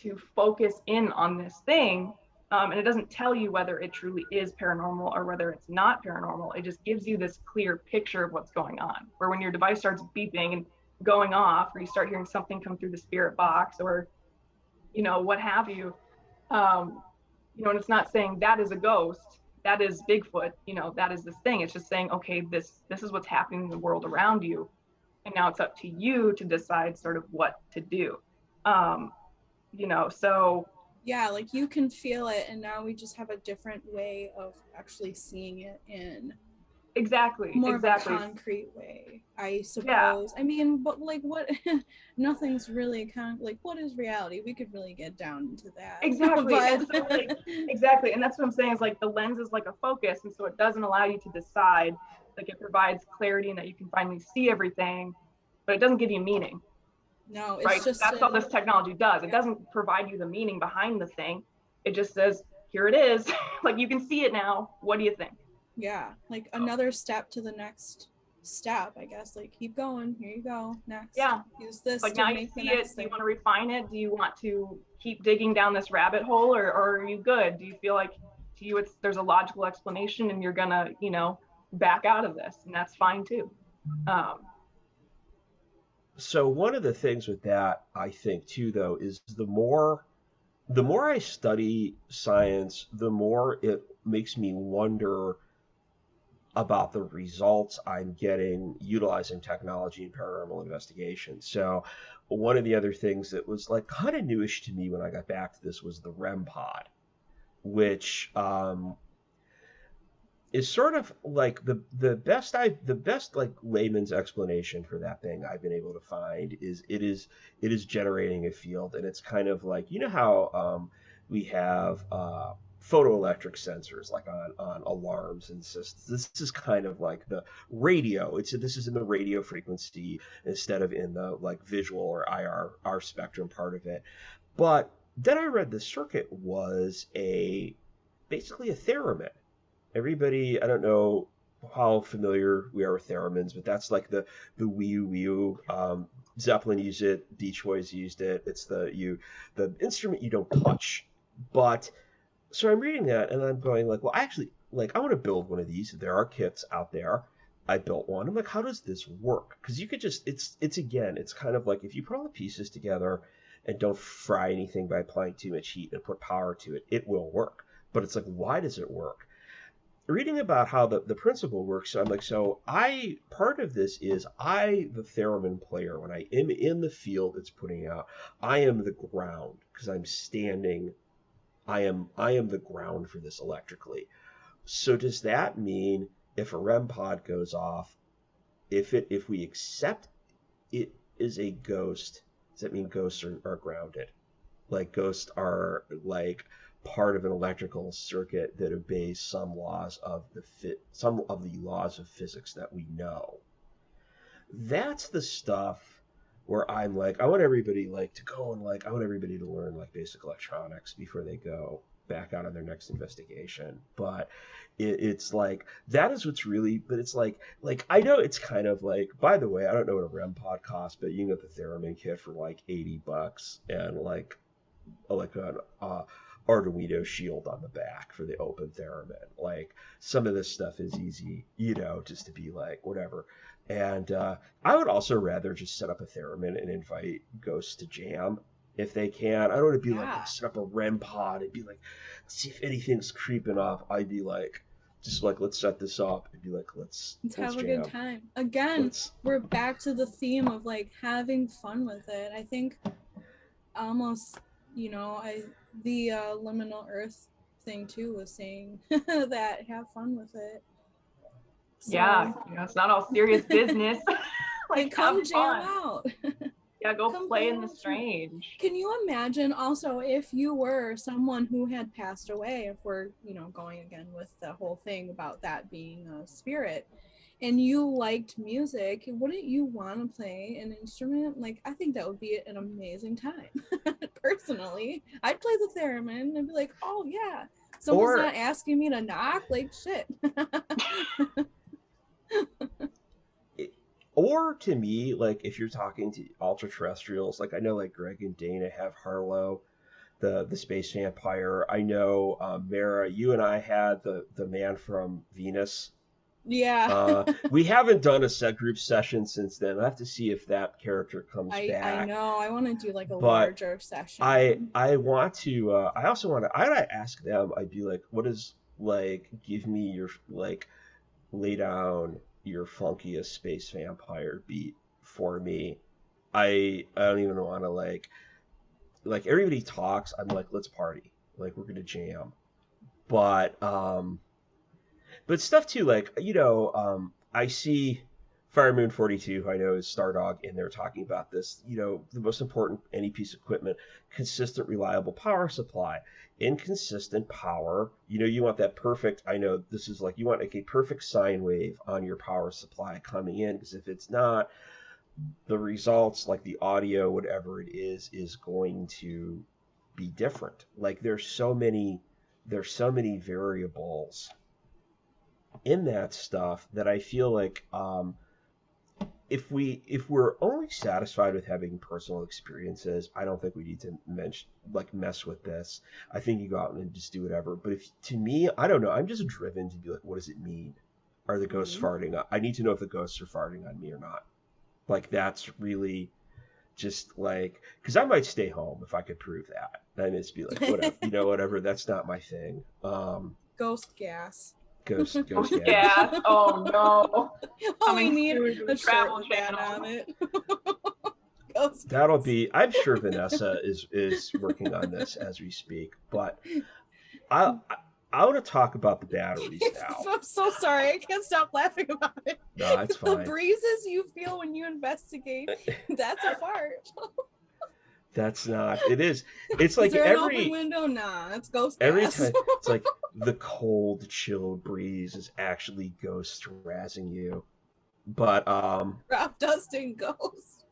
to focus in on this thing. And it doesn't tell you whether it truly is paranormal or whether it's not paranormal. It just gives you this clear picture of what's going on. Where when your device starts beeping and going off, or you start hearing something come through the spirit box, or, you know, what have you, you know, and it's not saying that is a ghost, that is Bigfoot, you know, that is this thing. It's just saying, okay, this is what's happening in the world around you. And now it's up to you to decide sort of what to do. You know, so yeah, like you can feel it, and now we just have a different way of actually seeing it in more of a concrete way, I suppose. Yeah. I mean, but like, what? Nothing's really like, what is reality? We could really get down into that. Exactly. And so, like, exactly, and that's what I'm saying, is like the lens is like a focus, and so it doesn't allow you to decide. Like, it provides clarity and that you can finally see everything, but it doesn't give you meaning. No, it's right? Just that's all this technology does. It doesn't provide you the meaning behind the thing. It just says, here it is. Like, you can see it now. What do you think? Yeah, like another step to the next step, I guess. Like, keep going. Here you go. Next. Yeah. Use this. Like, now you see it. Do you want to refine it? Do you want to keep digging down this rabbit hole, or are you good? Do you feel like to you there's a logical explanation and you're gonna, you know, back out of this, and that's fine too. So one of the things with that, I think too, though, is the more I study science, the more it makes me wonder about the results I'm getting utilizing technology in paranormal investigation. So one of the other things that was like kind of newish to me when I got back to this was the REM pod, which is sort of like the best like layman's explanation for that thing I've been able to find is it is generating a field, and it's kind of like, you know how we have photoelectric sensors like on alarms and systems. This is kind of like the radio. This is in the radio frequency instead of in the like visual or IR spectrum part of it. But then I read the circuit was basically a theremin. Everybody, I don't know how familiar we are with theremins, but that's like the wee. Zeppelin used it, Beach Boys used it. It's the instrument you don't touch. But so I'm reading that and I'm going like, well, actually, like I want to build one of these. There are kits out there. I built one. I'm like, how does this work? Because you could just it's kind of like if you put all the pieces together, and don't fry anything by applying too much heat and put power to it, it will work. But it's like, why does it work? Reading about how the principle works, I'm like, part of this is the theremin player, when I am in the field it's putting out, I am the ground, because I'm standing, I am the ground for this electrically. So does that mean if a REM pod goes off, if we accept it is a ghost, does that mean ghosts are grounded? Like ghosts are like part of an electrical circuit that obeys some laws of some of the laws of physics that we know. That's the stuff where I'm like, I want everybody like to go and like, I want everybody to learn like basic electronics before they go back out on their next investigation. But it's like, that is what's really, but it's like I know it's kind of like, by the way, I don't know what a REM pod costs, but you can get the theremin kit for like $80 and like an Arduino shield on the back for the open theremin. Like, some of this stuff is easy, just to be like, whatever. And I would also rather just set up a theremin and invite ghosts to jam if they can. I don't want to be like, set up a REM pod and be like, see if anything's creeping up. I'd be like, just like, let's set this up and be like, let's have a jam. good time. Again, we're back to the theme of like having fun with it. I think almost, the liminal earth thing too was saying that have fun with it. So, yeah, it's not all serious business. Like, come jam out. Yeah, go play in the strange. Can you imagine also if you were someone who had passed away, if we're, going again with the whole thing about that being a spirit, and you liked music, wouldn't you want to play an instrument? Like, I think that would be an amazing time. Personally, I'd play the theremin and be like, oh yeah, someone's not asking me to knock, like, shit. Or to me, like, if you're talking to ultra terrestrials, like I know like Greg and Dana have Harlow, the space vampire. I know Mera, you and I had the man from Venus. Yeah. We haven't done a set group session since then. I have to see if that character comes back. I know. I want to do like a larger session. I want to. I also want to. I ask them. I'd be like, what is like? Give me your like, lay down your funkiest space vampire beat for me. I don't even want to like everybody talks. I'm like, let's party. Like, we're gonna jam. But stuff too, like, I see Fire Moon 42, who I know is Stardog, and they're talking about this, the most important any piece of equipment, consistent, reliable power supply. Inconsistent power, you want that perfect, I know this is like, you want like a perfect sine wave on your power supply coming in, because if it's not, the results, like the audio, whatever it is going to be different. Like, there's so many variables in that stuff that I feel like if we're only satisfied with having personal experiences, I don't think we need to mess with this. I think you go out and just do whatever. But to me, I don't know. I'm just driven to be like, what does it mean? Are the ghosts farting? I need to know if the ghosts are farting on me or not. Like, that's really just like, because I might stay home if I could prove that. And it's be like, whatever, whatever. That's not my thing. Ghost gas. Ghost gas. Oh no! Oh, we need a travel channel on it. That'll be. I'm sure Vanessa is working on this as we speak. But I want to talk about the batteries now. I'm so sorry. I can't stop laughing about it. No, it's fine. The breezes you feel when you investigate. That's a fart. That's not. It is. It's like is there an open window? Nah, it's ghost every gas. time. It's like the cold, chill breeze is actually ghost razzing you. But crop dusting ghost.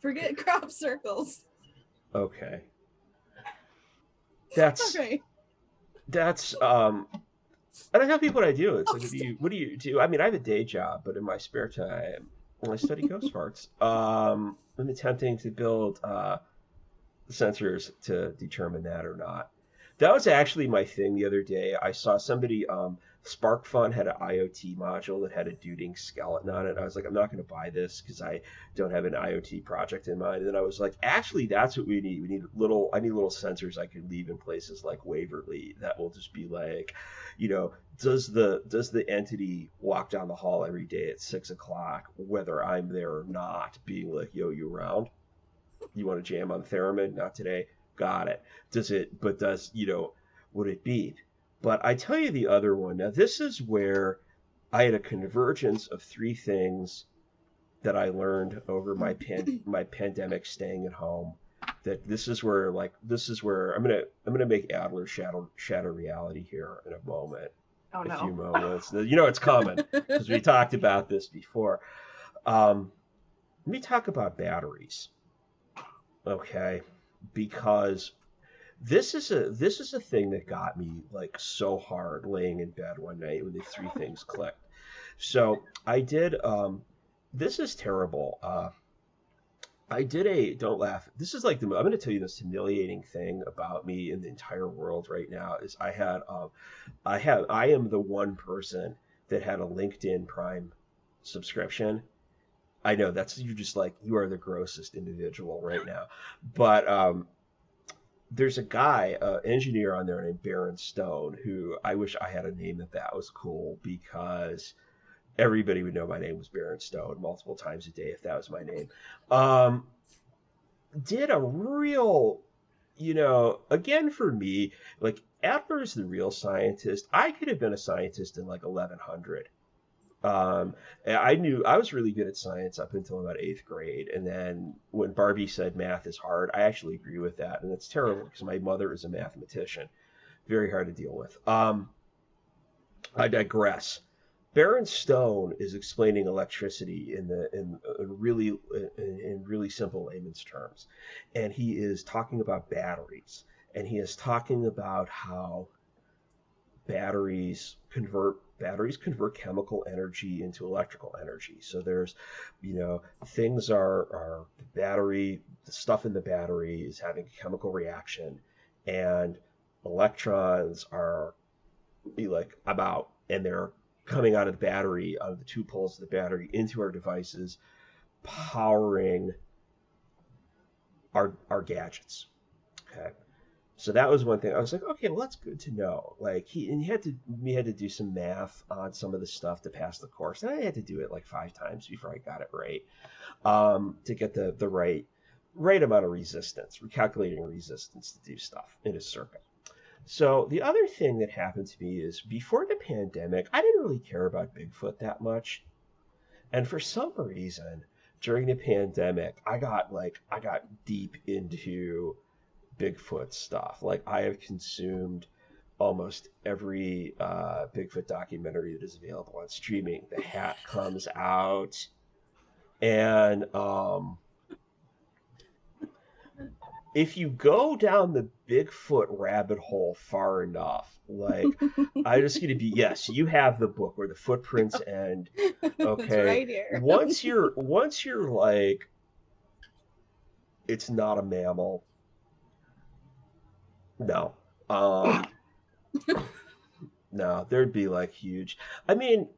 Forget crop circles. Okay. That's okay. That's I don't tell people what I do. It's like, what do you do? I mean, I have a day job, but in my spare time, I study ghost farts. I'm attempting to build sensors to determine that or not. That was actually my thing the other day. I saw somebody SparkFun had an IoT module that had a duding skeleton on it. I was like, I'm not going to buy this because I don't have an IoT project in mind. And then I was like, actually, that's what we need. I need little sensors I can leave in places like Waverly that will just be like, does the entity walk down the hall every day at 6 o'clock, whether I'm there or not, being like, yo, you around? You want to jam on theremin? Not today. Got it. Would it beep? But I tell you the other one. Now, this is where I had a convergence of three things that I learned over my pandemic staying at home. That this is where I'm gonna make Adler shatter reality here in a moment. Oh, no. A few moments. It's coming because we talked about this before. Let me talk about batteries. Okay, because this is a thing that got me like so hard laying in bed one night when the three things clicked. So I did. This is terrible. I did don't laugh. This is like I'm going to tell you this humiliating thing about me in the entire world right now is I am the one person that had a LinkedIn Prime subscription. I know you're just like, you are the grossest individual right now. But there's a guy, engineer on there named Baron Stone, who I wish I had a name that was cool because everybody would know my name was Baron Stone multiple times a day if that was my name. Did a real, again for me, like Adler's the real scientist. I could have been a scientist in like 1100. I was really good at science up until about 8th grade. And then when Barbie said math is hard, I actually agree with that. And it's terrible because my mother is a mathematician. Very hard to deal with. I digress. Baron Stone is explaining electricity in really simple layman's terms. And he is talking about batteries. And he is talking about how batteries convert chemical energy into electrical energy. So there's, things are the stuff in the battery is having a chemical reaction, and electrons are and they're coming out of the battery, out of the two poles of the battery into our devices, powering our gadgets. Okay. So that was one thing. I was like, okay, well, that's good to know. Like we had to do some math on some of the stuff to pass the course, and I had to do it like 5 times before I got it right, to get the right amount of resistance, recalculating resistance to do stuff in a circuit. So the other thing that happened to me is before the pandemic, I didn't really care about Bigfoot that much, and for some reason during the pandemic, I got deep into Bigfoot stuff. Like I have consumed almost every Bigfoot documentary that is available on streaming. The Hat comes out, and if you go down the Bigfoot rabbit hole far enough, like I'm just gonna be, yes, you have the book where the footprints end. Okay, it's right here. once you're like, it's not a mammal. No. No, there'd be like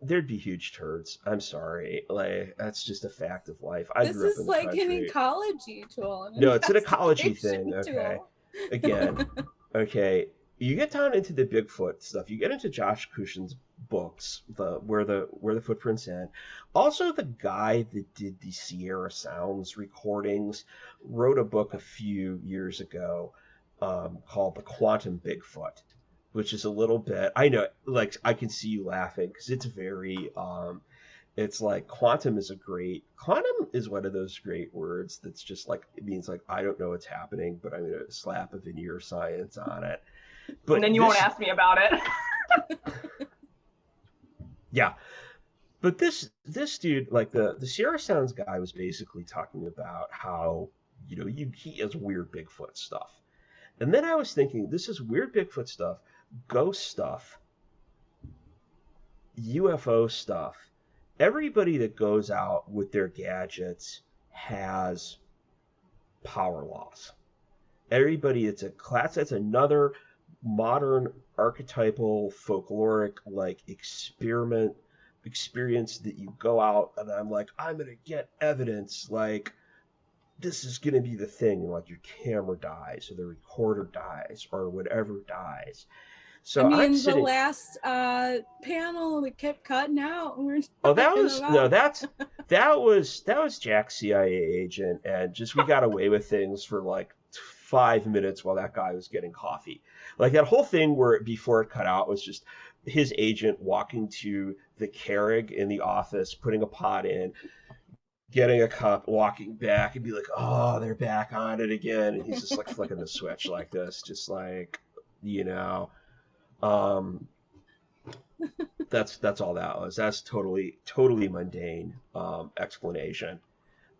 there'd be huge turds. I'm sorry. Like, that's just a fact of life. I This grew up is in the like country. an ecology tool. No, it's an ecology thing, investigation okay? tool. Again, okay. You get down into the Bigfoot stuff. You get into Josh Cushion's books, where the footprints end. Also, the guy that did the Sierra Sounds recordings wrote a book a few years ago called The Quantum Bigfoot, which is a little bit, I know, like, I can see you laughing because it's very, it's like quantum is one of those great words that's just like, it means like, I don't know what's happening, but I'm going to slap a veneer science on it. But and then you won't ask me about it. Yeah. But this dude, like the Sierra Sounds guy, was basically talking about how, he has weird Bigfoot stuff. And then I was thinking, this is weird Bigfoot stuff, ghost stuff, UFO stuff. Everybody that goes out with their gadgets has power loss. Everybody, that's another modern archetypal folkloric like experience that you go out and I'm like, I'm gonna get evidence, like this is gonna be the thing, and like your camera dies or the recorder dies or whatever dies. I So I'm mean, the sitting. last panel that kept cutting out, and we're Oh, that talking was about. no, that was Jack's CIA agent, and just we got away with things for like 5 minutes while that guy was getting coffee. Like that whole thing where before it cut out was just his agent walking to the Keurig in the office, putting a pot in, getting a cup, walking back, and be like, "Oh, they're back on it again," and he's just like flicking the switch like this, just like, you know. Um, that's all that was. That's totally mundane explanation.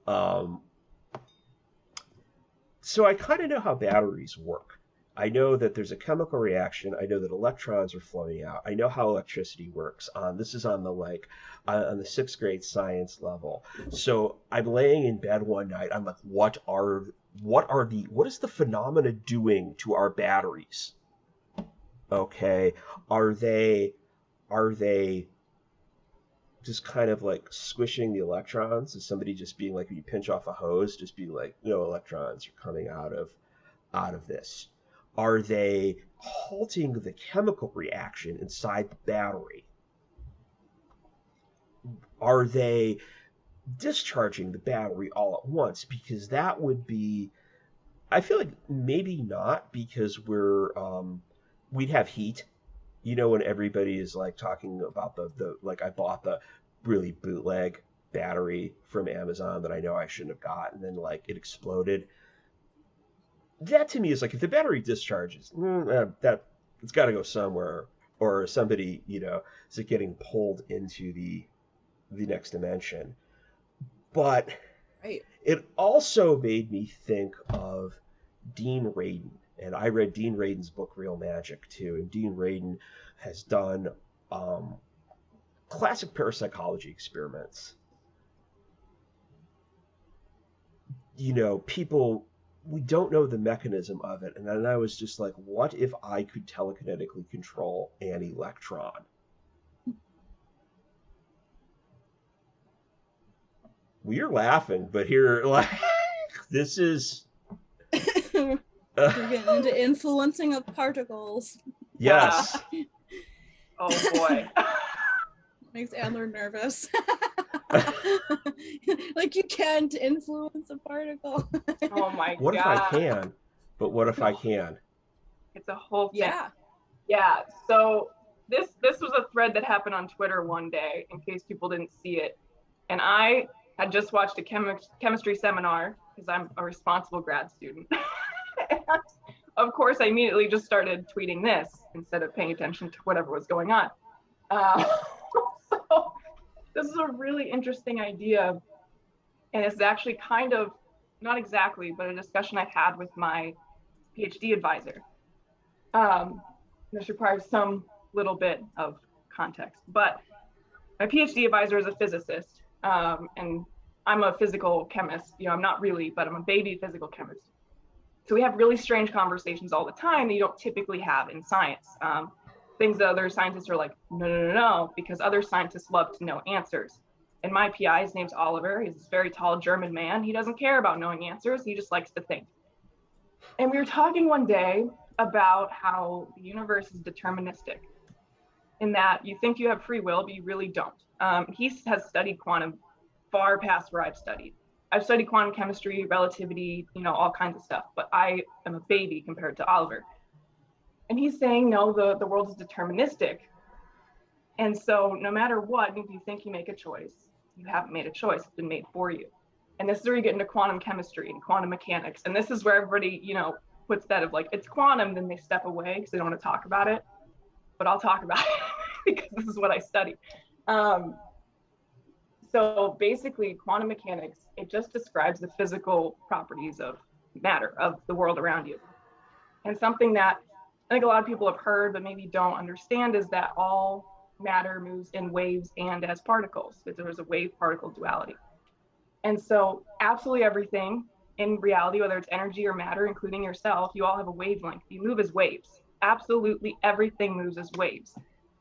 Um, so I kind of know how batteries work. I know that there's a chemical reaction. I know that electrons are flowing out. I know how electricity works. This is on the on the sixth grade science level. So I'm laying in bed one night. I'm like, what is the phenomena doing to our batteries? Okay, are they are they just kind of like squishing the electrons? Is somebody just being like, when you pinch off a hose, just be like, no electrons are coming out of this? Are they halting the chemical reaction inside the battery? Are they discharging the battery all at once? Because that would be, I feel like maybe not, because we'd have heat, when everybody is like talking about the like, I bought the really bootleg battery from Amazon that I know I shouldn't have got, and then like it exploded. That to me is like, if the battery discharges, that it's got to go somewhere, or somebody, is it getting pulled into the next dimension. But Right. it also made me think of Dean Radin. And I read Dean Radin's book, Real Magic, too. And Dean Radin has done classic parapsychology experiments. People, we don't know the mechanism of it. And then I was just like, what if I could telekinetically control an electron? We're laughing, but here, like, this is. We're getting into influencing of particles. Yes. Oh boy. Makes Adler nervous. Like, you can't influence a particle. Oh my god. What if I can? But what if I can? It's a whole thing. Yeah. Yeah. So this was a thread that happened on Twitter one day, in case people didn't see it. And I had just watched a chemistry seminar, because I'm a responsible grad student. And of course, I immediately just started tweeting this instead of paying attention to whatever was going on. So this is a really interesting idea. And it's actually kind of, not exactly, but a discussion I've had with my PhD advisor. This requires some little bit of context, but my PhD advisor is a physicist, and I'm a physical chemist. I'm not really, but I'm a baby physical chemist. So we have really strange conversations all the time that you don't typically have in science. Things that other scientists are like, no, because other scientists love to know answers. And my PI, his name's Oliver. He's this very tall German man. He doesn't care about knowing answers. He just likes to think. And we were talking one day about how the universe is deterministic, in that you think you have free will, but you really don't. He has studied quantum far past where I've studied. I've studied quantum chemistry, relativity, all kinds of stuff, but I am a baby compared to Oliver. And he's saying, no, the world is deterministic. And so no matter what, if you think you make a choice, you haven't made a choice. It's been made for you. And this is where you get into quantum chemistry and quantum mechanics. And this is where everybody, puts that of like, it's quantum, then they step away because they don't want to talk about it. But I'll talk about it because this is what I study. So basically, quantum mechanics, it just describes the physical properties of matter, of the world around you. And something that I think a lot of people have heard, but maybe don't understand, is that all matter moves in waves and as particles. That there's a wave-particle duality. And so absolutely everything in reality, whether it's energy or matter, including yourself, you all have a wavelength. You move as waves. Absolutely everything moves as waves,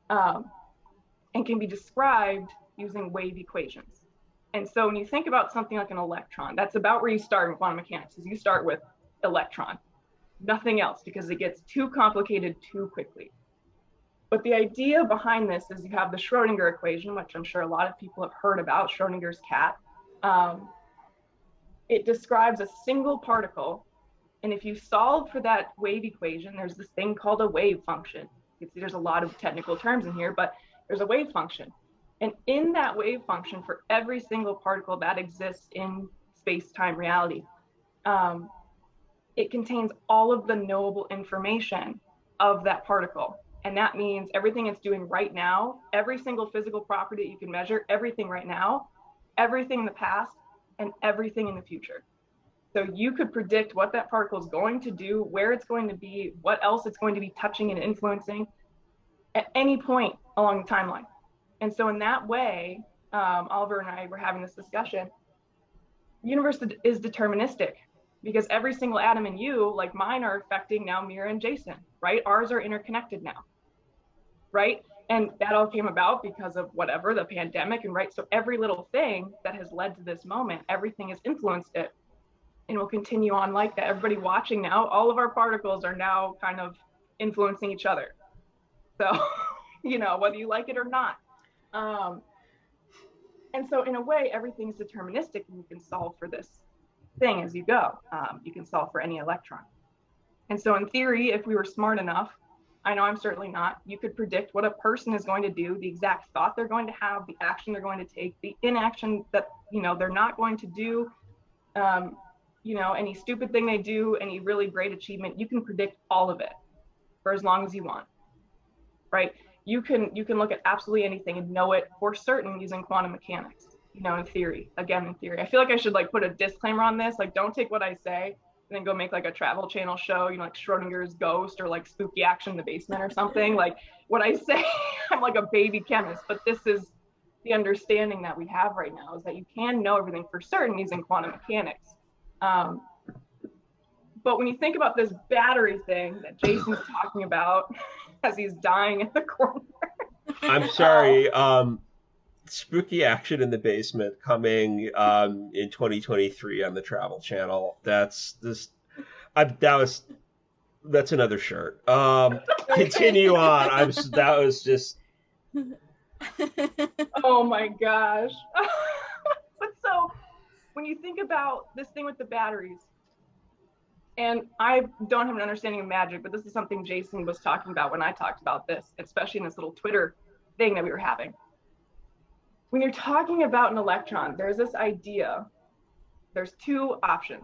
and can be described using wave equations. And so when you think about something like an electron, that's about where you start in quantum mechanics, is you start with electron, nothing else, because it gets too complicated too quickly. But the idea behind this is you have the Schrodinger equation, which I'm sure a lot of people have heard about, Schrodinger's cat. It describes a single particle. And if you solve for that wave equation, there's this thing called a wave function. You can see there's a lot of technical terms in here, but there's a wave function. And in that wave function, for every single particle that exists in space-time reality, it contains all of the knowable information of that particle. And that means everything it's doing right now, every single physical property that you can measure, everything right now, everything in the past, and everything in the future. So you could predict what that particle is going to do, where it's going to be, what else it's going to be touching and influencing at any point along the timeline. And so in that way, Oliver and I were having this discussion, the universe is deterministic, because every single atom in you, like mine, are affecting now Mera and Jayson, right? Ours are interconnected now, right? And that all came about because of whatever, the pandemic, and right? So every little thing that has led to this moment, everything has influenced it, and will continue on like that. Everybody watching now, all of our particles are now kind of influencing each other. So, you know, whether you like it or not. And so in a way, everything's deterministic, and you can solve for this thing as you go. You can solve for any electron. And so in theory, if we were smart enough, I know I'm certainly not, you could predict what a person is going to do, the exact thought they're going to have, the action they're going to take, the inaction that, you know, they're not going to do, you know, any stupid thing they do, any really great achievement. You can predict all of it for as long as you want, right? You can look at absolutely anything and know it for certain using quantum mechanics, you know, in theory. Again, in theory. I feel like I should like put a disclaimer on this, like don't take what I say and then go make like a Travel Channel show, you know, like Schrodinger's Ghost or like Spooky Action in the Basement or something. Like what I say, I'm like a baby chemist, but this is the understanding that we have right now, is that you can know everything for certain using quantum mechanics. But when you think about this battery thing that Jayson's talking about as he's dying in the corner. I'm sorry. Spooky Action in the Basement coming in 2023 on the Travel Channel. That's another shirt. Continue on. That was just. Oh my gosh. But so when you think about this thing with the batteries, and I don't have an understanding of magic, but this is something Jayson was talking about when I talked about this, especially in this little Twitter thing that we were having. When you're talking about an electron, there's this idea, there's two options.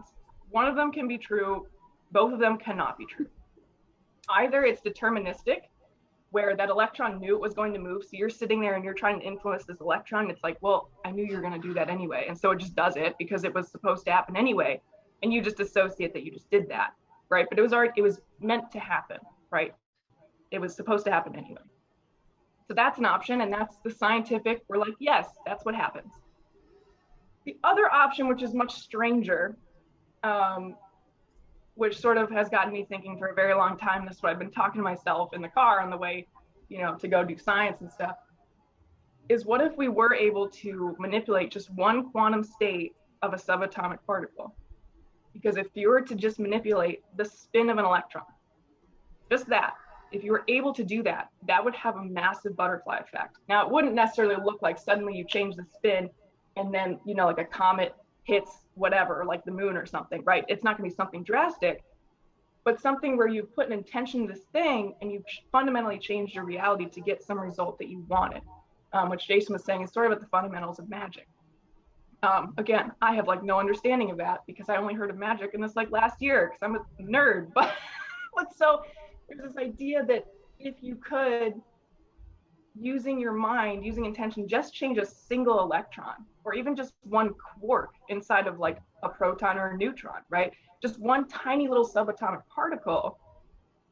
One of them can be true, both of them cannot be true. Either it's deterministic, where that electron knew it was going to move, so you're sitting there and you're trying to influence this electron. It's like, well, I knew you were going to do that anyway, and so it just does it because it was supposed to happen anyway, and you just associate that you just did that, right? But it was meant to happen, right? It was supposed to happen anyway. So that's an option, and that's the scientific, we're like, yes, that's what happens. The other option, which is much stranger, which sort of has gotten me thinking for a very long time, this is what I've been talking to myself in the car on the way, you know, to go do science and stuff, is what if we were able to manipulate just one quantum state of a subatomic particle? Because if you were to just manipulate the spin of an electron, just that, if you were able to do that, that would have a massive butterfly effect. Now, it wouldn't necessarily look like suddenly you change the spin and then, you know, like a comet hits whatever, like the moon or something, right? It's not going to be something drastic, but something where you put an intention to this thing and you fundamentally changed your reality to get some result that you wanted, which Jayson was saying is sort of at the fundamentals of magic. Again, I have like no understanding of that because I only heard of magic in this like last year because I'm a nerd, but so there's this idea that if you could, using your mind, using intention, just change a single electron or even just one quark inside of like a proton or a neutron, right? Just one tiny little subatomic particle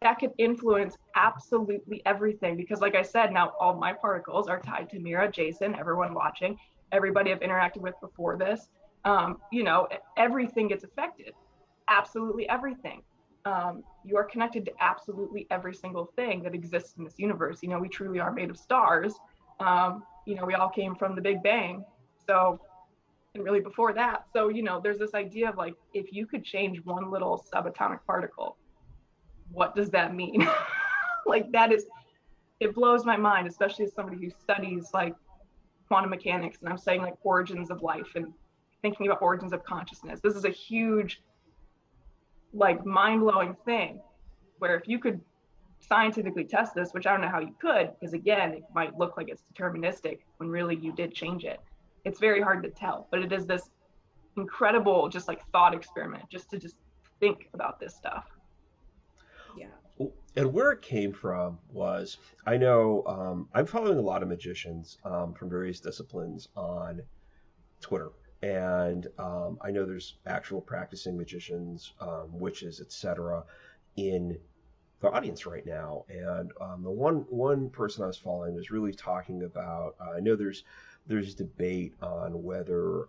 that could influence absolutely everything. Because like I said, now all my particles are tied to Mera, Jayson, everyone watching, everybody I've interacted with before this, you know, everything gets affected, absolutely everything. you are connected to absolutely every single thing that exists in this universe. You know, we truly are made of stars. You know, we all came from the Big Bang. So, and really before that. So, you know, there's this idea of like, if you could change one little subatomic particle, what does that mean? Like, that is, it blows my mind, especially as somebody who studies like quantum mechanics, and I'm saying like origins of life and thinking about origins of consciousness. This is a huge, like, mind-blowing thing where if you could scientifically test this, which I don't know how you could, because again, it might look like it's deterministic when really you did change it. It's very hard to tell, but it is this incredible, just like thought experiment, just to just think about this stuff. Yeah. And where it came from was, I know I'm following a lot of magicians from various disciplines on Twitter. And I know there's actual practicing magicians, witches, etc., in the audience right now. And the one person I was following was really talking about. I know there's debate on whether,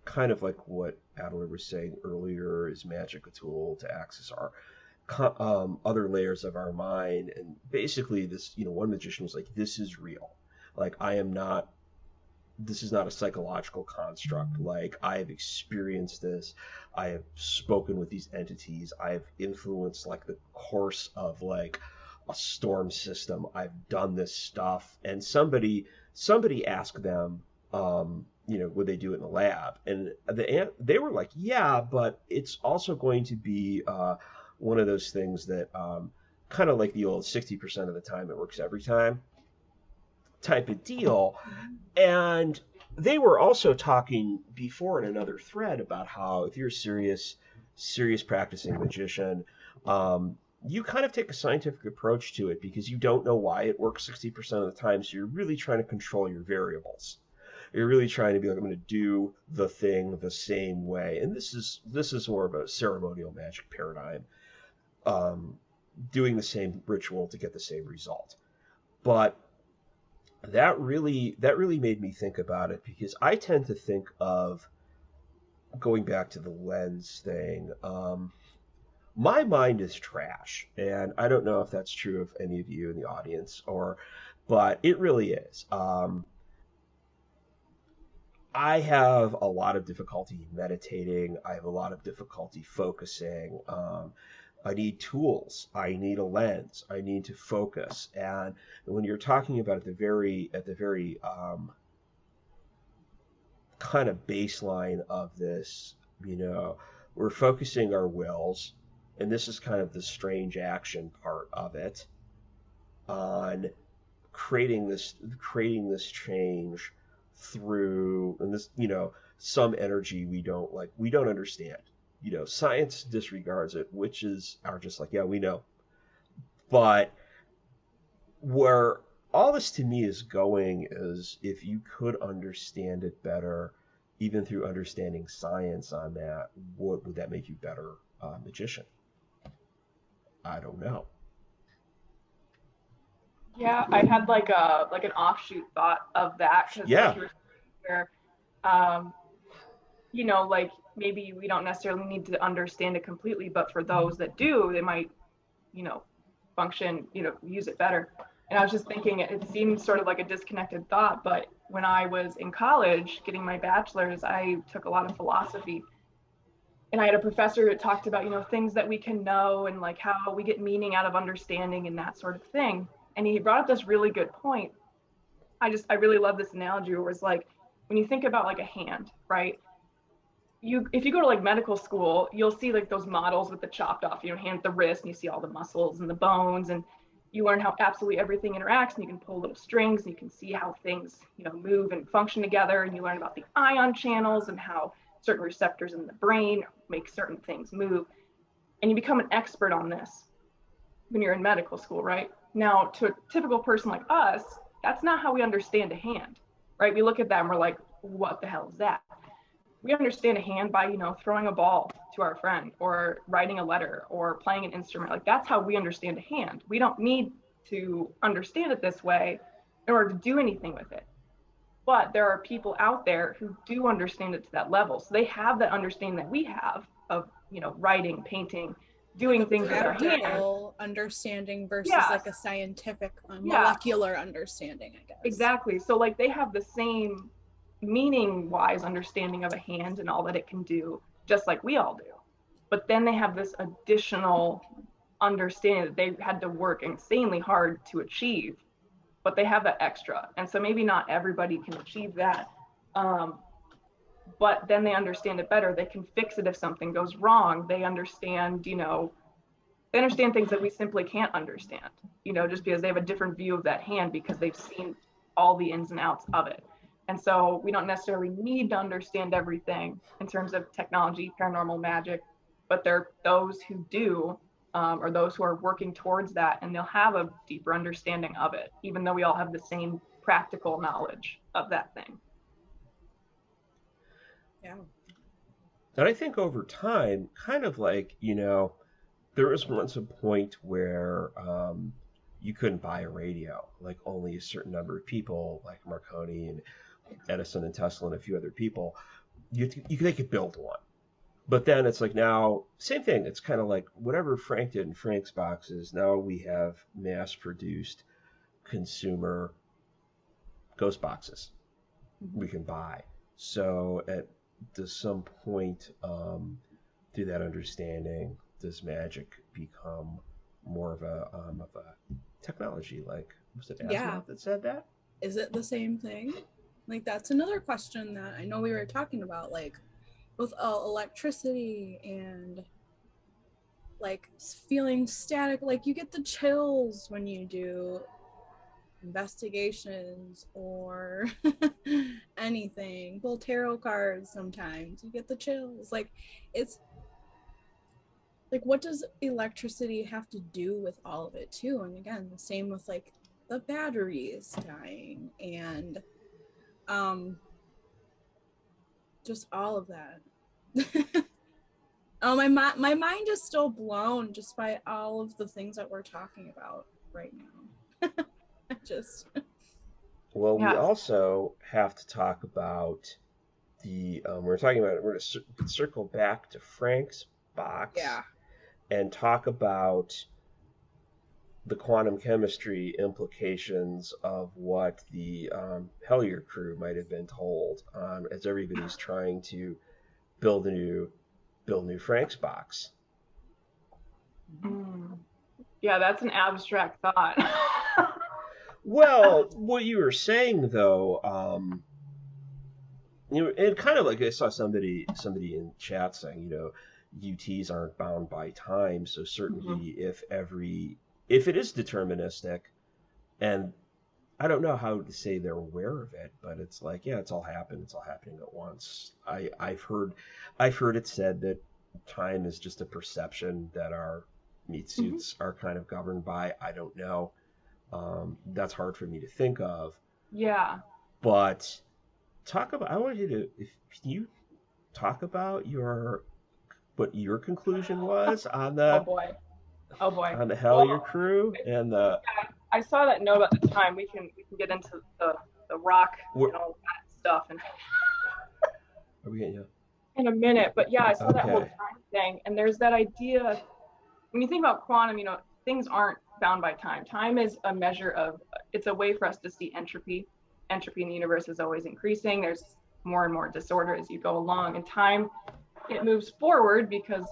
kind of like what Adler was saying earlier, is magic a tool to access our other layers of our mind. And basically, this, you know, one magician was like, "This is real. Like, I am not. This is not a psychological construct. Like, I have experienced this. I have spoken with these entities. I have influenced like the course of like a storm system. I've done this stuff." And somebody asked them, you know, would they do it in the lab? And they were like, yeah, but it's also going to be one of those things that kind of like the old 60% of the time it works every time type of deal. And they were also talking before in another thread about how if you're a serious practicing magician, you kind of take a scientific approach to it because you don't know why it works 60% of the time. So you're really trying to control your variables. You're really trying to be like, I'm going to do the thing the same way. And this is more of a ceremonial magic paradigm, doing the same ritual to get the same result. But that really made me think about it, because I tend to think of, going back to the lens thing, my mind is trash, and I don't know if that's true of any of you in the audience, but it really is. I have a lot of difficulty meditating. I have a lot of difficulty focusing. I need tools. I need a lens. I need to focus. And when you're talking about at the very kind of baseline of this, you know, we're focusing our wills, and this is kind of the strange action part of it, on creating this change through, and this, you know, some energy we don't understand. You know, science disregards it. Witches are just like, yeah, we know. But where all this to me is going is, if you could understand it better, even through understanding science on that, what would that make you better magician? I don't know. Yeah, I had like an offshoot thought of that, because Yeah. like you were saying, you know, like maybe we don't necessarily need to understand it completely, but for those that do, they might, you know, function, you know, use it better. And I was just thinking, it seems sort of like a disconnected thought, but when I was in college getting my bachelor's, I took a lot of philosophy. And I had a professor that talked about, you know, things that we can know and like how we get meaning out of understanding and that sort of thing. And he brought up this really good point. I really love this analogy where it's like, when you think about like a hand, right? If you go to like medical school, you'll see like those models with the chopped off, you know, hand at the wrist, and you see all the muscles and the bones, and you learn how absolutely everything interacts, and you can pull little strings and you can see how things, you know, move and function together. And you learn about the ion channels and how certain receptors in the brain make certain things move. And you become an expert on this when you're in medical school, right? Now, to a typical person like us, that's not how we understand a hand, right? We look at that and we're like, what the hell is that? We understand a hand by, you know, throwing a ball to our friend, or writing a letter, or playing an instrument. Like, that's how we understand a hand. We don't need to understand it this way in order to do anything with it. But there are people out there who do understand it to that level. So they have that understanding that we have of, you know, writing, painting, doing like things with their hands. practical understanding versus Yes. like a scientific Yeah. molecular understanding, I guess. Exactly. So like they have the same meaning wise understanding of a hand and all that it can do, just like we all do. But then they have this additional understanding that they had to work insanely hard to achieve, but they have that extra. And so maybe not everybody can achieve that. But then they understand it better. They can fix it if something goes wrong. They understand, you know, they understand things that we simply can't understand, you know, just because they have a different view of that hand because they've seen all the ins and outs of it. And so we don't necessarily need to understand everything in terms of technology, paranormal magic, but there are those who do, or those who are working towards that, and they'll have a deeper understanding of it, even though we all have the same practical knowledge of that thing. Yeah. And I think over time, kind of like, you know, there was once a point where you couldn't buy a radio, like only a certain number of people, like Marconi and Edison and Tesla and a few other people, they could build one. But then it's like now, same thing. It's kind of like whatever Frank did in Frank's boxes, now we have mass-produced consumer ghost boxes we can buy. So at some point, through that understanding, does magic become more of a technology? Like, was it Asimov that said that? Is it the same thing? Like, that's another question that I know we were talking about, like with electricity and like feeling static, like you get the chills when you do investigations or anything. Pull tarot cards sometimes, you get the chills. Like, it's like, what does electricity have to do with all of it too? And again, the same with like the batteries dying and just all of that. Oh, my mind is still blown just by all of the things that we're talking about right now. Just well, we also have to talk about the we're going to circle back to Frank's box, and talk about the quantum chemistry implications of what the Hellier crew might have been told, as everybody's trying to build new Frank's box. Yeah, that's an abstract thought. Well, what you were saying though, you know, and kind of like I saw somebody in chat saying, you know, UTs aren't bound by time, so certainly if it is deterministic, and I don't know how to say they're aware of it, but it's like, yeah, it's all happening at once. I've heard it said that time is just a perception that our meat suits are kind of governed by. I don't know. That's hard for me to think of. Yeah. But I want you to, if you talk about what your conclusion was on the oh boy on the Hellier crew and the. Yeah, I saw that note about the time. We can get into the rock and all that stuff and Are we getting you? in a minute. But yeah, I saw that whole time thing, and there's that idea when you think about quantum, you know, things aren't bound by time. Time is a measure of, it's a way for us to see entropy. Entropy in the universe is always increasing. There's more and more disorder as you go along, and time, it moves forward because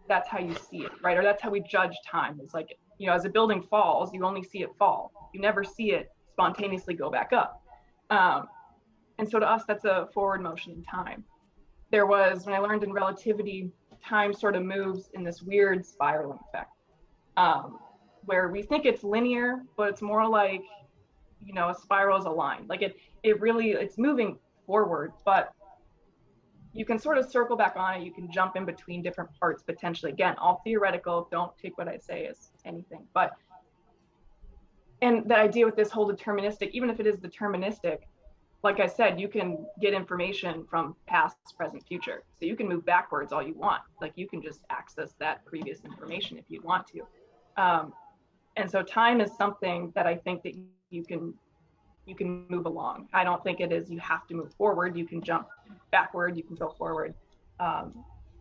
that's how you see it, right? Or that's how we judge time. It's like, you know, as a building falls, you only see it fall. You never see it spontaneously go back up. And so to us, that's a forward motion in time. There was, when I learned in relativity, time sort of moves in this weird spiraling effect, where we think it's linear, but it's more like, you know, a spiral is a line. Like it's moving forward, but you can sort of circle back on it. You can jump in between different parts potentially. Again, all theoretical. Don't take what I say as anything. And that idea with this whole deterministic, even if it is deterministic, like I said, you can get information from past, present, future. So you can move backwards all you want. Like you can just access that previous information if you want to. And so time is something that I think that you can move along. I don't think it is you have to move forward. You can jump backward, you can go forward.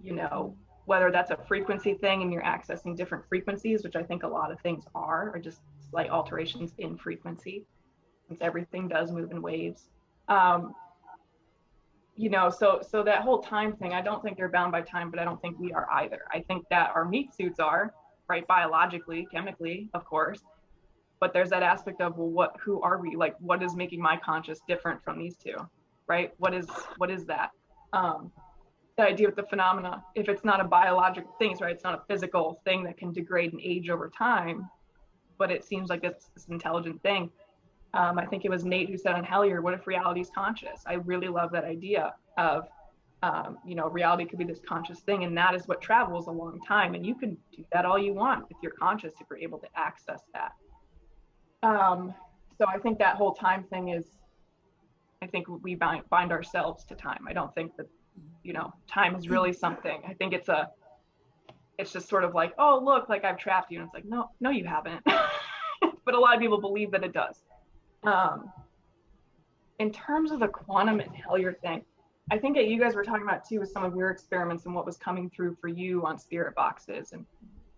You know, whether that's a frequency thing and you're accessing different frequencies, which I think a lot of things are just slight alterations in frequency, since everything does move in waves. You know, so that whole time thing, I don't think they're bound by time, but I don't think we are either. I think that our meat suits are, right, biologically, chemically, of course, but there's that aspect of, well, who are we? Like, what is making my conscious different from these two, right? What is that? The idea with the phenomena, if it's not a biological thing, right, it's not a physical thing that can degrade and age over time, but it seems like it's this intelligent thing. I think it was Nate who said on Hellier, what if reality is conscious? I really love that idea of, you know, reality could be this conscious thing, and that is what travels a long time. And you can do that all you want if you're conscious, if you're able to access that. So I think that whole time thing is, I think we bind ourselves to time. I don't think that, you know, time is really something. I think it's just sort of like, oh, look, like I've trapped you. And it's like, no, you haven't. But a lot of people believe that it does. In terms of the quantum and Hellier thing, I think that you guys were talking about too with some of your experiments and what was coming through for you on spirit boxes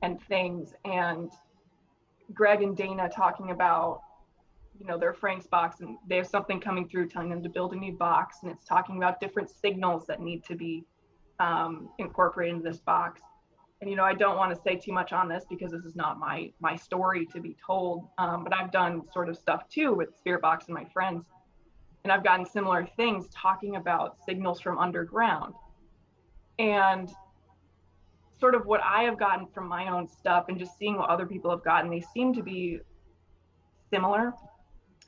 and things, and Greg and Dana talking about, you know, their Frank's box, and they have something coming through telling them to build a new box, and it's talking about different signals that need to be incorporated into this box. And, you know, I don't want to say too much on this because this is not my story to be told, but I've done sort of stuff too with Spirit Box and my friends, and I've gotten similar things talking about signals from underground. And sort of what I have gotten from my own stuff and just seeing what other people have gotten, they seem to be similar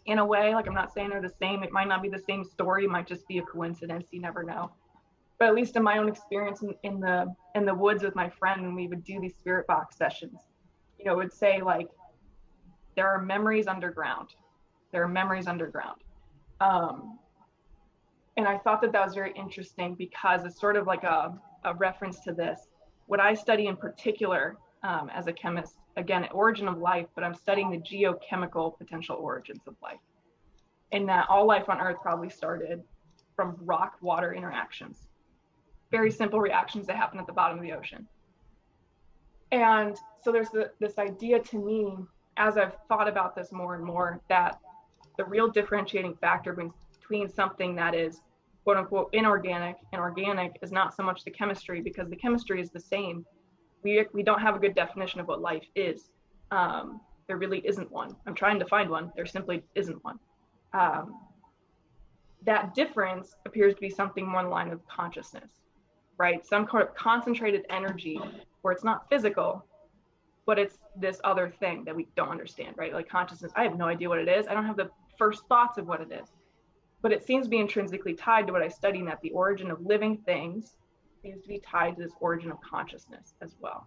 in a way. Like, I'm not saying they're the same. It might not be the same story. It might just be a coincidence. You never know. But at least in my own experience in the woods with my friend, when we would do these spirit box sessions, you know, it would say like, there are memories underground. There are memories underground. And I thought that was very interesting because it's sort of like a reference to this. What I study in particular as a chemist, again, origin of life, but I'm studying the geochemical potential origins of life. And that all life on Earth probably started from rock-water interactions. Very simple reactions that happen at the bottom of the ocean. And so there's this idea to me, as I've thought about this more and more, that the real differentiating factor between something that is quote unquote inorganic and organic is not so much the chemistry, because the chemistry is the same. We don't have a good definition of what life is. There really isn't one. I'm trying to find one. There simply isn't one. That difference appears to be something more in line with consciousness, right? Some kind of concentrated energy where it's not physical, but it's this other thing that we don't understand, right? Like consciousness, I have no idea what it is. I don't have the first thoughts of what it is, but it seems to be intrinsically tied to what I study, and that the origin of living things seems to be tied to this origin of consciousness as well.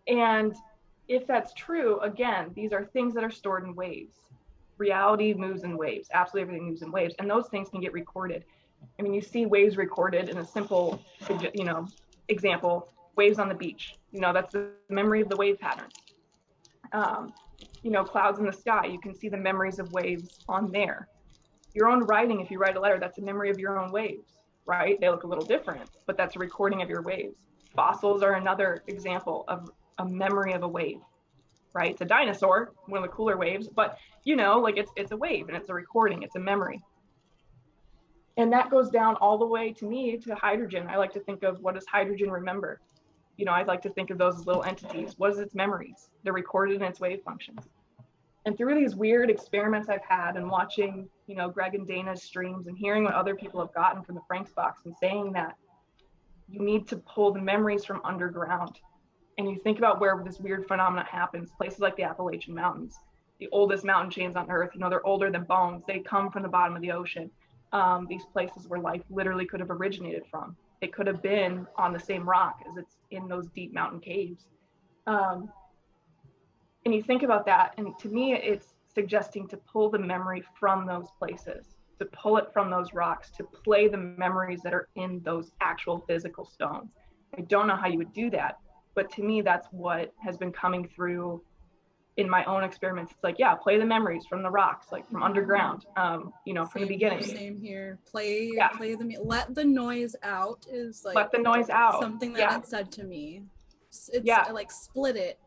And if that's true, again, these are things that are stored in waves. Reality moves in waves. Absolutely everything moves in waves, and those things can get recorded. I mean, you see waves recorded in a simple, you know, example, waves on the beach. You know, that's the memory of the wave patterns. You know, clouds in the sky, you can see the memories of waves on there. Your own writing, if you write a letter, that's a memory of your own waves, right? They look a little different, but that's a recording of your waves. Fossils are another example of a memory of a wave, right? It's a dinosaur, one of the cooler waves, but you know, like it's a wave and it's a recording, it's a memory. And that goes down all the way to me to hydrogen. I like to think of, what does hydrogen remember? You know, I'd like to think of those as little entities. What is its memories? They're recorded in its wave functions. And through these weird experiments I've had and watching, you know, Greg and Dana's streams and hearing what other people have gotten from the Frank's box and saying that you need to pull the memories from underground. And you think about where this weird phenomenon happens, places like the Appalachian Mountains, the oldest mountain chains on Earth, you know, they're older than bones. They come from the bottom of the ocean. These places where life literally could have originated from. It could have been on the same rock as it's in those deep mountain caves. And you think about that, and to me, it's suggesting to pull the memory from those places, to pull it from those rocks, to play the memories that are in those actual physical stones. I don't know how you would do that, but to me, that's what has been coming through in my own experiments, it's like, yeah, play the memories from the rocks, like from underground, you know, from the beginning. Same here. Play let the noise out is like, let the noise out. Something that it said to me. It's like split it.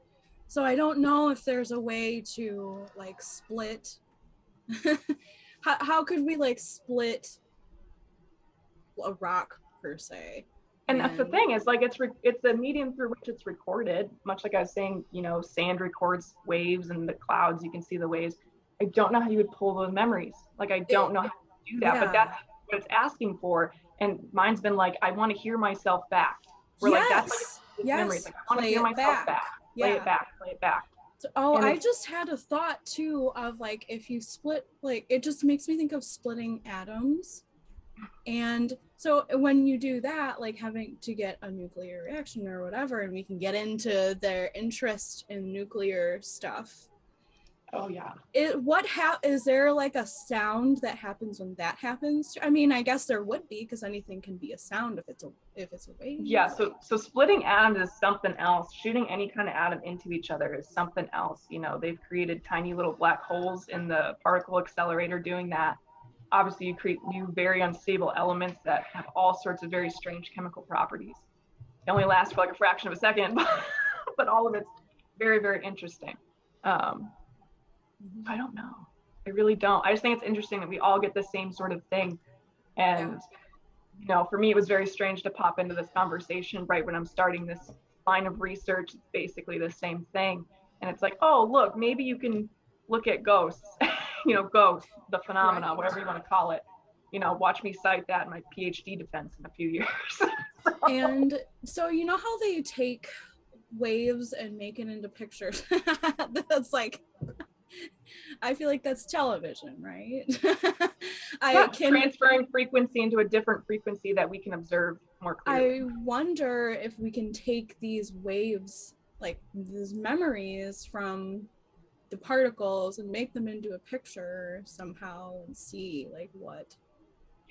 So I don't know if there's a way to like split. How could we like split a rock per se? And that's the thing, is like it's the medium through which it's recorded, much like I was saying, you know, sand records waves and the clouds, you can see the waves. I don't know how you would pull those memories. Like, I don't know how to do that, but that's what it's asking for. And mine's been like, I want to hear myself back. We're like, that's like memories. Like, I want to hear myself back. Play it back. So, I just had a thought too of like, if you split, like, it just makes me think of splitting atoms. And so when you do that, like having to get a nuclear reaction or whatever, and we can get into their interest in nuclear stuff. Oh yeah. Is there like a sound that happens when that happens? I mean, I guess there would be, because anything can be a sound if it's a wave. Yeah. So splitting atoms is something else. Shooting any kind of atom into each other is something else. You know, they've created tiny little black holes in the particle accelerator doing that. Obviously, you create new, very unstable elements that have all sorts of very strange chemical properties. It only lasts for like a fraction of a second, but all of it's very, very interesting. I don't know. I really don't. I just think it's interesting that we all get the same sort of thing. And, you know, for me, it was very strange to pop into this conversation right when I'm starting this line of research. It's basically the same thing. And it's like, oh, look, maybe you can look at ghosts. You know, ghosts, the phenomena, whatever you want to call it. You know, watch me cite that in my PhD defense in a few years. And so, you know how they take waves and make it into pictures? That's like, I feel like that's television, right? Transferring frequency into a different frequency that we can observe more clearly. I wonder if we can take these waves, like these memories from the particles, and make them into a picture somehow and see like what.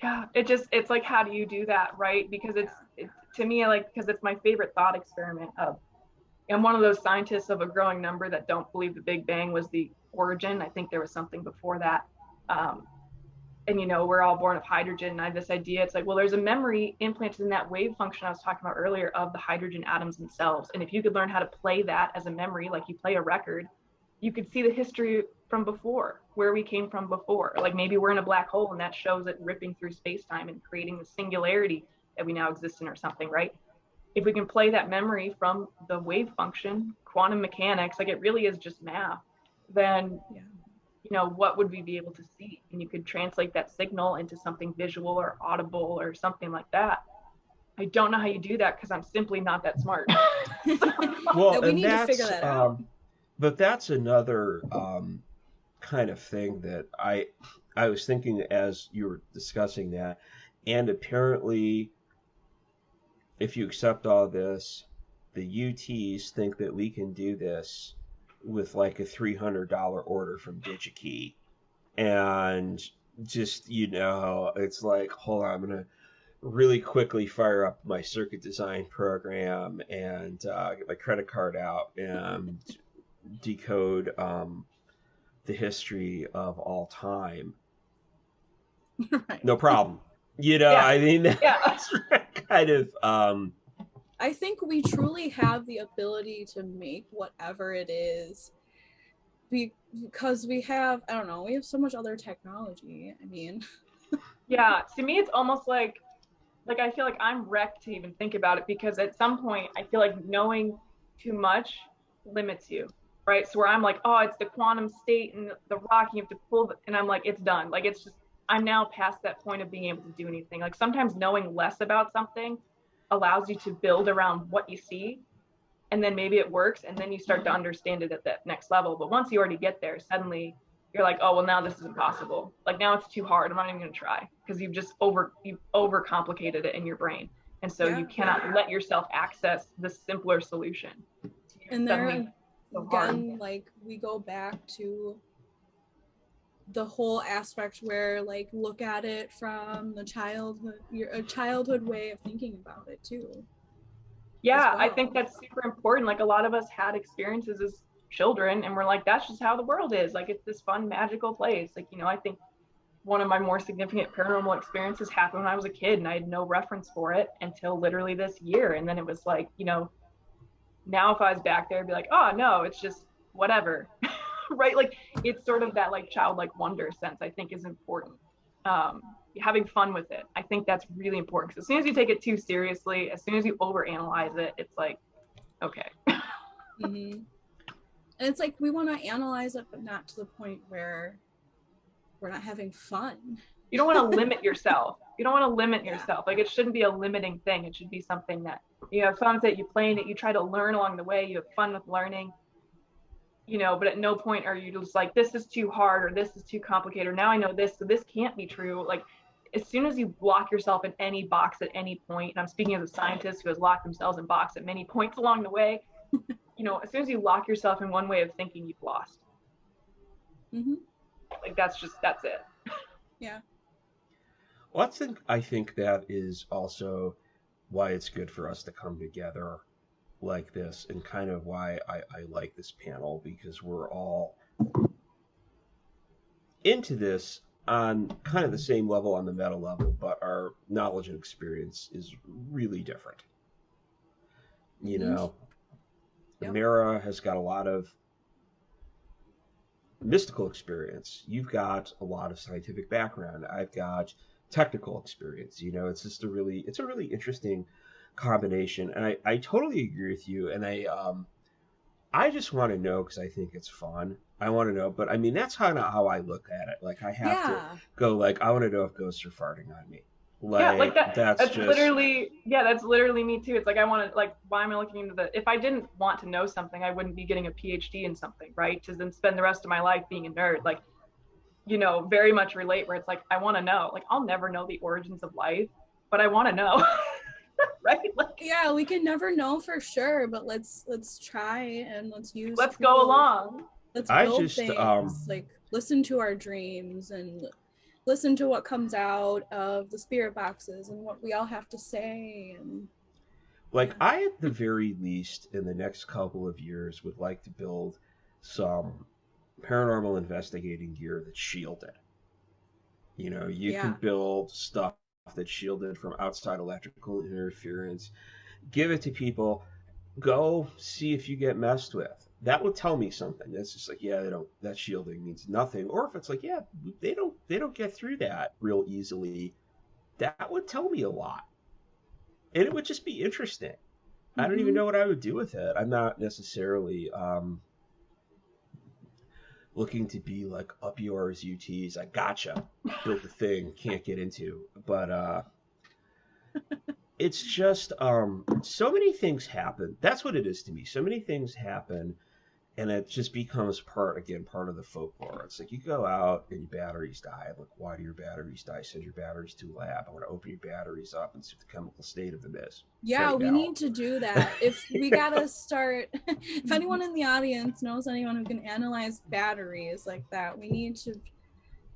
Yeah, it's like, how do you do that, right? Because it's to me, like, because it's my favorite thought experiment of, I'm one of those scientists of a growing number that don't believe the Big Bang was the origin. I think there was something before that. And, you know, we're all born of hydrogen. And I have this idea, it's like, well, there's a memory implanted in that wave function I was talking about earlier of the hydrogen atoms themselves. And if you could learn how to play that as a memory, like you play a record, you could see the history from before, where we came from before. Like maybe we're in a black hole and that shows it ripping through space-time and creating the singularity that we now exist in or something, right? If we can play that memory from the wave function, quantum mechanics, like it really is just math, then, you know, what would we be able to see? And you could translate that signal into something visual or audible or something like that. I don't know how you do that because I'm simply not that smart. Well, we need to figure that out. But that's another kind of thing that I was thinking as you were discussing that. And apparently, if you accept all this, the UTs think that we can do this with like a $300 order from DigiKey. And just, you know, it's like, hold on, I'm going to really quickly fire up my circuit design program and get my credit card out and decode the history of all time. Right. No problem. You know, I mean, that's kind of I think we truly have the ability to make whatever it is, because we have, I don't know, we have so much other technology. I mean, yeah, to me it's almost like I feel like I'm wrecked to even think about it, because at some point I feel like knowing too much limits you, right? So where I'm like, oh, it's the quantum state and the rock, you have to pull and I'm like, it's done. Like, it's just, I'm now past that point of being able to do anything. Like sometimes knowing less about something allows you to build around what you see, and then maybe it works, and then you start to understand it at that next level. But once you already get there, suddenly you're like, oh, well, now this is impossible. Like now it's too hard. I'm not even going to try, because you've overcomplicated it in your brain. And so you cannot let yourself access the simpler solution. And there again, like we go back to the whole aspect where, like, look at it from the childhood way of thinking about it too. Yeah, well. I think that's super important. Like a lot of us had experiences as children, and we're like, that's just how the world is. Like, it's this fun, magical place. Like, I think one of my more significant paranormal experiences happened when I was a kid, and I had no reference for it until literally this year. And then it was like, now if I was back there, I'd be like, oh no, it's just whatever. Right? Like, it's sort of that like childlike wonder sense, I think, is important. Having fun with it, I think that's really important, because as soon as you take it too seriously, as soon as you overanalyze it, it's like, okay. And it's like, we want to analyze it, but not to the point where we're not having fun. You don't want to limit yourself. Like, it shouldn't be a limiting thing. It should be something that you have fun with it, you play in it, you try to learn along the way, you have fun with learning, but at no point are you just like, this is too hard, or this is too complicated, or now I know this, so this can't be true. Like, as soon as you block yourself in any box at any point, and I'm speaking as a scientist who has locked themselves in box at many points along the way, as soon as you lock yourself in one way of thinking, you've lost. Like, that's it. Yeah. Well, I think that is also why it's good for us to come together like this, and kind of why I like this panel, because we're all into this on kind of the same level, on the meta level, but our knowledge and experience is really different. Yep. Mera has got a lot of mystical experience. You've got a lot of scientific background. I've got technical experience. It's just a really interesting combination, and I totally agree with you. And I just want to know, because I think it's fun. I want to know, but I mean, that's kind of how I look at it. Like, I have to go, like, I want to know if ghosts are farting on me. Like, that's just... literally, that's literally me too. It's like, I want to, like, why am I looking into if I didn't want to know something, I wouldn't be getting a PhD in something, right? To then spend the rest of my life being a nerd. Like, very much relate, where it's like, I want to know. Like, I'll never know the origins of life, but I want to know. Right? Like, yeah, we can never know for sure, but let's try, and let's go along. Let's build things, like, listen to our dreams, and listen to what comes out of the spirit boxes, and what we all have to say. And like, I, at the very least, in the next couple of years, would like to build some paranormal investigating gear that's shielded. You can build stuff that's shielded from outside electrical interference. Give it to people. Go see if you get messed with. That would tell me something. That's just like, that shielding means nothing. Or if it's like, they don't get through that real easily, that would tell me a lot. And it would just be interesting. I don't even know what I would do with it. I'm not necessarily looking to be like up yours UTs. I gotcha. Built the thing, can't get into. But it's just so many things happen. That's what it is to me. So many things happen, and it just becomes part of the folklore. It's like, you go out and your batteries die. Like, why do your batteries die? Send your batteries to a lab. I want to open your batteries up and see what the chemical state of them is. Yeah, we need to do that. If we gotta start, if anyone in the audience knows anyone who can analyze batteries like that, we need to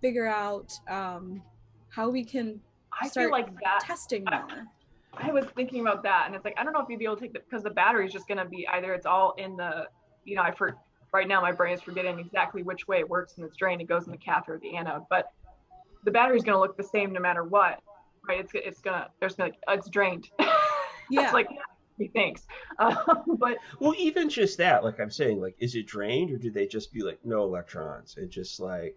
figure out how we can start testing more. I was thinking about that, and it's like, I don't know if you'd be able to take because the battery is just going to be either it's all in the, right now my brain is forgetting exactly which way it works in its drain. It goes in the cathode or the anode, but the battery is going to look the same no matter what, right? It's drained. Yeah. It's like, thanks. But well, even just that, like I'm saying, like, is it drained, or did they just be like, no electrons, and just like,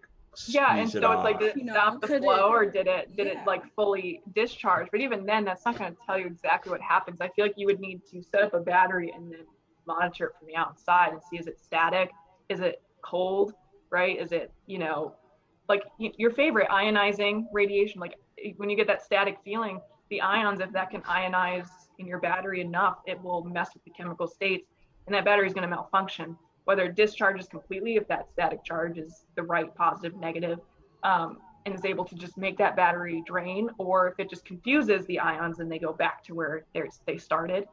and so it's like, did it stop the flow, or did it like fully discharge? But even then, that's not going to tell you exactly what happens. I feel like you would need to set up a battery and then monitor it from the outside and see, is it static, is it cold, right? Is it, like your favorite ionizing radiation, like when you get that static feeling, the ions, if that can ionize in your battery enough, it will mess with the chemical states, and that battery is going to malfunction. Whether it discharges completely, if that static charge is the right positive, negative, and is able to just make that battery drain, or if it just confuses the ions and they go back to where they started,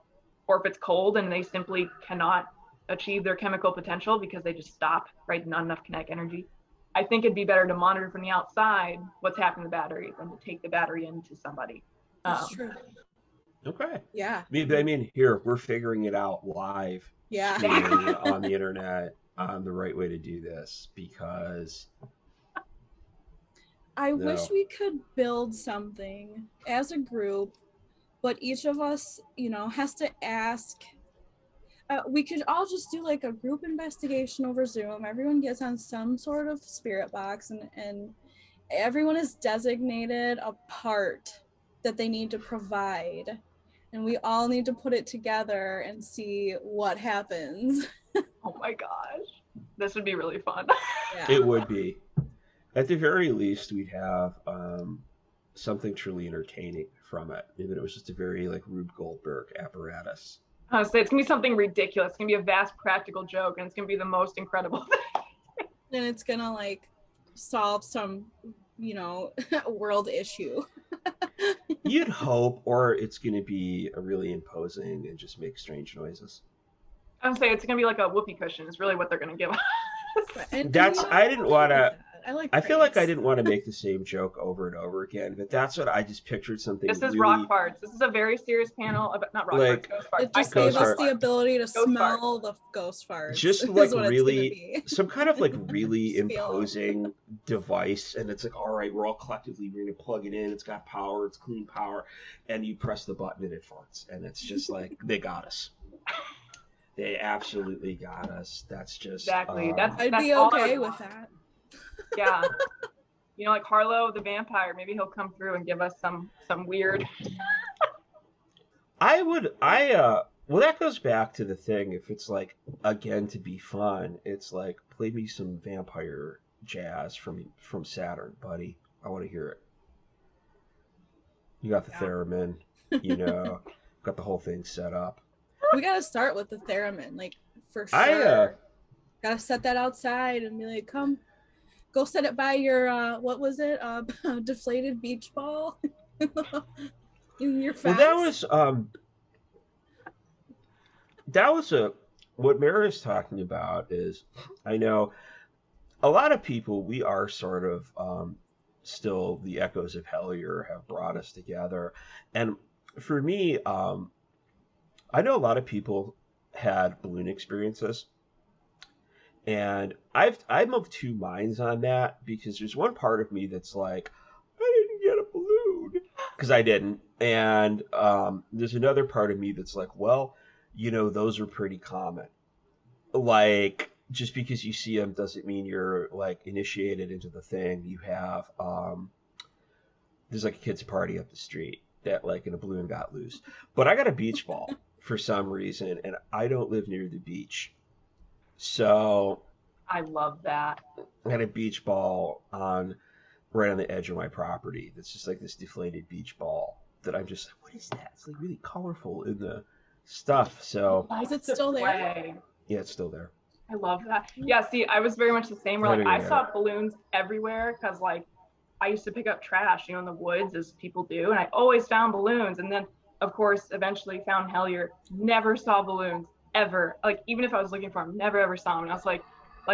or if it's cold and they simply cannot achieve their chemical potential because they just stop, right? Not enough kinetic energy. I think it'd be better to monitor from the outside what's happening to the battery than to take the battery into somebody. That's true. Okay. Yeah. I mean, here, we're figuring it out live. Yeah. On the internet. on the right way to do this, because I wish we could build something as a group, but each of us, you know, has to ask. We could all just do like a group investigation over Zoom. Everyone gets on some sort of spirit box, and everyone is designated a part that they need to provide. And we all need to put it together and see what happens. Oh my gosh. This would be really fun. Yeah. it would be. At the very least, we'd have something truly entertaining from it, even if it was just a very like Rube Goldberg apparatus. Honestly, it's gonna be something ridiculous. It's gonna be a vast practical joke, and it's gonna be the most incredible thing. And it's gonna like solve some, you know, world issue. You'd hope, or it's going to be a really imposing and just make strange noises. I'm saying it's gonna be like a whoopee cushion. Is really what they're gonna give us. I didn't want to. I feel like I didn't want to make the same joke over and over again, but that's what I just pictured something. This is really, rock farts. This is a very serious panel about not rock like, farts, ghost farts. It just Ghost gave us fart. the ability to Ghost smell the ghost farts. Just is like what it's really gonna be. some kind of like really Just feel imposing device, and it's like, all right, we're all collectively going to plug it in. It's got power. It's clean power, and you press the button and it farts, and it's just like they got us. They absolutely got us. That's just Exactly. I'd That's be all okay I would with that. Yeah. You know, like Harlow the vampire, maybe he'll come through and give us some weird. Well, that goes back to the thing. If it's like, again, to be fun, it's like, play me some vampire jazz from Saturn, buddy. I want to hear it. You got the theremin, you know, got the whole thing set up. We gotta start with the theremin, like for sure. Gotta set that outside and be like, come, go set it by your what was it? Deflated beach ball in your fence. Well, that was what Mera is talking about. Is, I know a lot of people, we are sort of still the echoes of Hellier have brought us together, and for me, I know a lot of people had balloon experiences, and I'm of two minds on that, because there's one part of me that's like, I didn't get a balloon because I didn't, and there's another part of me that's like, well, you know, those are pretty common. Like, just because you see them doesn't mean you're like initiated into the thing. You have there's like a kids party up the street that like in a balloon got loose, but I got a beach ball for some reason, and I don't live near the beach, so I love that. I had a beach ball right on the edge of my property. That's just like this deflated beach ball that I'm just like, what is that? It's like really colorful in the stuff. So Is it still there? yeah, it's still there. I love that. Yeah, see, I was very much the same. Where like I Yeah. saw balloons everywhere because like I used to pick up trash, you know, in the woods as people do, and I always found balloons. And then, of course, eventually found Hellier. Never saw balloons ever. Like even if I was looking for them, never ever saw them. And I was like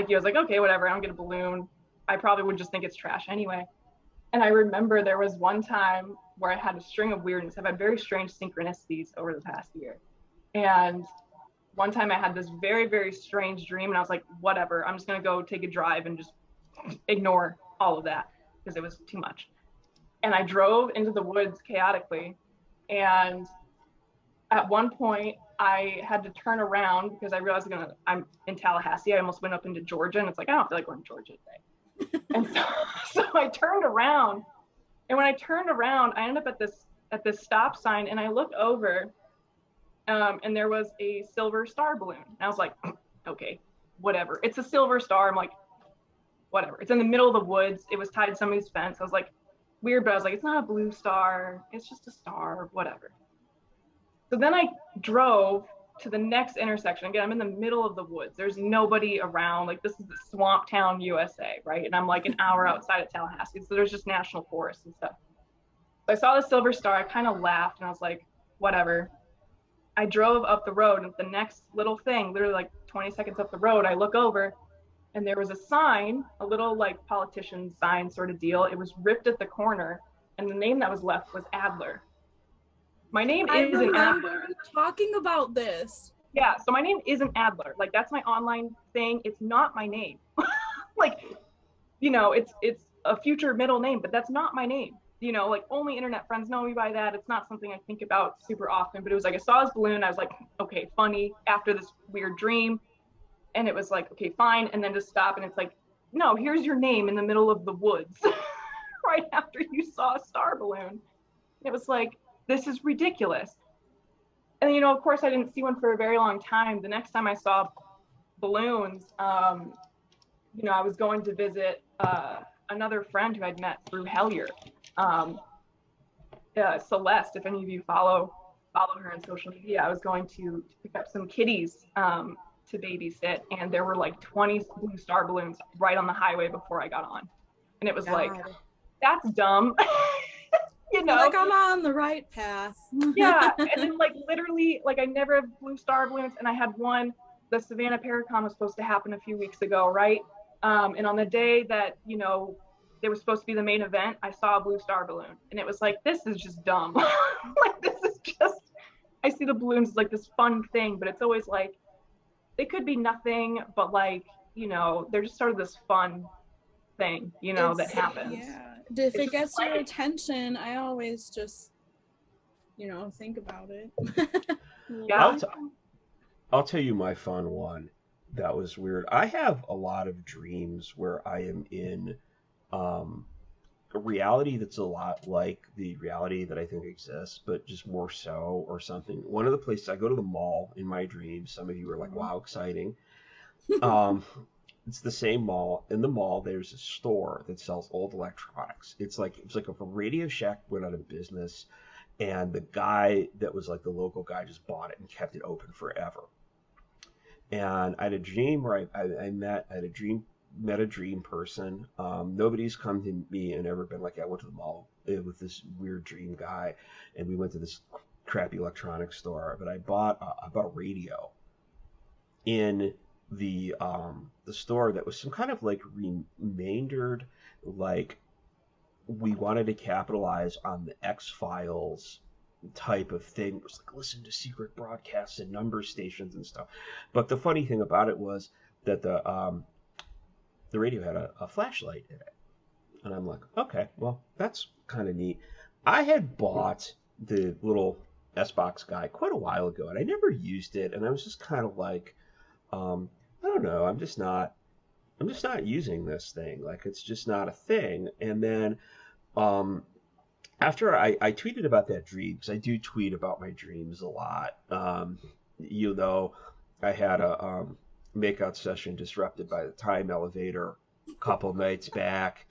you, I was like, okay, whatever. I don't get a balloon. I probably would just think it's trash anyway. And I remember there was one time where I had a string of weirdness. I've had very strange synchronicities over the past year. And one time I had this very, very strange dream, and I was like, whatever, I'm just going to go take a drive and just ignore all of that because it was too much. And I drove into the woods chaotically. And at one point, I had to turn around because I realized I'm in Tallahassee. I almost went up into Georgia, and it's like, I don't feel like going to Georgia today. And so I turned around. And when I turned around, I ended up at this stop sign, and I looked over, and there was a silver star balloon. And I was like, okay, whatever. It's a silver star. I'm like, whatever. It's in the middle of the woods. It was tied to somebody's fence. I was like, weird, but I was like, it's not a blue star. It's just a star, whatever. So then I drove to the next intersection. Again, I'm in the middle of the woods. There's nobody around. Like, this is the swamp town, USA, right? And I'm like an hour outside of Tallahassee. So there's just national forests and stuff. So I saw the silver star. I kind of laughed, and I was like, whatever. I drove up the road, and the next little thing, literally like 20 seconds up the road, I look over, and there was a sign, a little like politician sign sort of deal. It was ripped at the corner, and the name that was left was Adler. My name I isn't remember Adler. talking about this. Yeah, so my name isn't Adler. Like, that's my online thing. It's not my name. Like, you know, it's a future middle name, but that's not my name. You know, like, only internet friends know me by that. It's not something I think about super often, but it was like I saw his balloon. I was like, okay, funny, after this weird dream. And it was like, okay, fine. And then just stop. And it's like, no, here's your name in the middle of the woods right after you saw a star balloon. It was like, this is ridiculous. And, you know, of course, I didn't see one for a very long time. The next time I saw balloons, you know, I was going to visit another friend who I'd met through Hellier, Celeste. If any of you follow her on social media, I was going to pick up some kitties to babysit, and there were like 20 blue star balloons right on the highway before I got on, and it was like, that's dumb. You know, like, I'm on the right path. Yeah, and then like literally, like I never have blue star balloons, and I had one. The Savannah Paracon was supposed to happen a few weeks ago, right? And on the day that, you know, they were supposed to be the main event, I saw a blue star balloon, and it was like, this is just dumb. Like, this is just, I see the balloons as like this fun thing, but it's always like, they could be nothing, but like, you know, they're just sort of this fun thing, you know, that happens. Yeah. If it gets your attention, I always just, you know, think about it. Yeah. I'll tell you my fun one that was weird. I have a lot of dreams where I am in a reality that's a lot like the reality that I think exists, but just more so or something. One of the places I go to the mall in my dreams, some of you are like, wow, exciting. It's the same mall. In the mall, there's a store that sells old electronics. It's like a Radio Shack went out of business, and the guy that was like the local guy just bought it and kept it open forever. And I had a dream where I met a dream person. Nobody's come to me and ever been like, I went to the mall with this weird dream guy, and we went to this crappy electronics store. But I bought a radio in the store that was some kind of like remaindered, like, we wanted to capitalize on the X-Files type of thing. It was like, listen to secret broadcasts and number stations and stuff. But the funny thing about it was that the radio had a flashlight in it. And I'm like, okay, well, that's kind of neat. I had bought the little S-Box guy quite a while ago, and I never used it, and I was just kind of like, I don't know, I'm just not using this thing. Like, it's just not a thing. And then after I tweeted about that dream, because I do tweet about my dreams a lot. You know, I had a makeout session disrupted by the time elevator a couple nights back.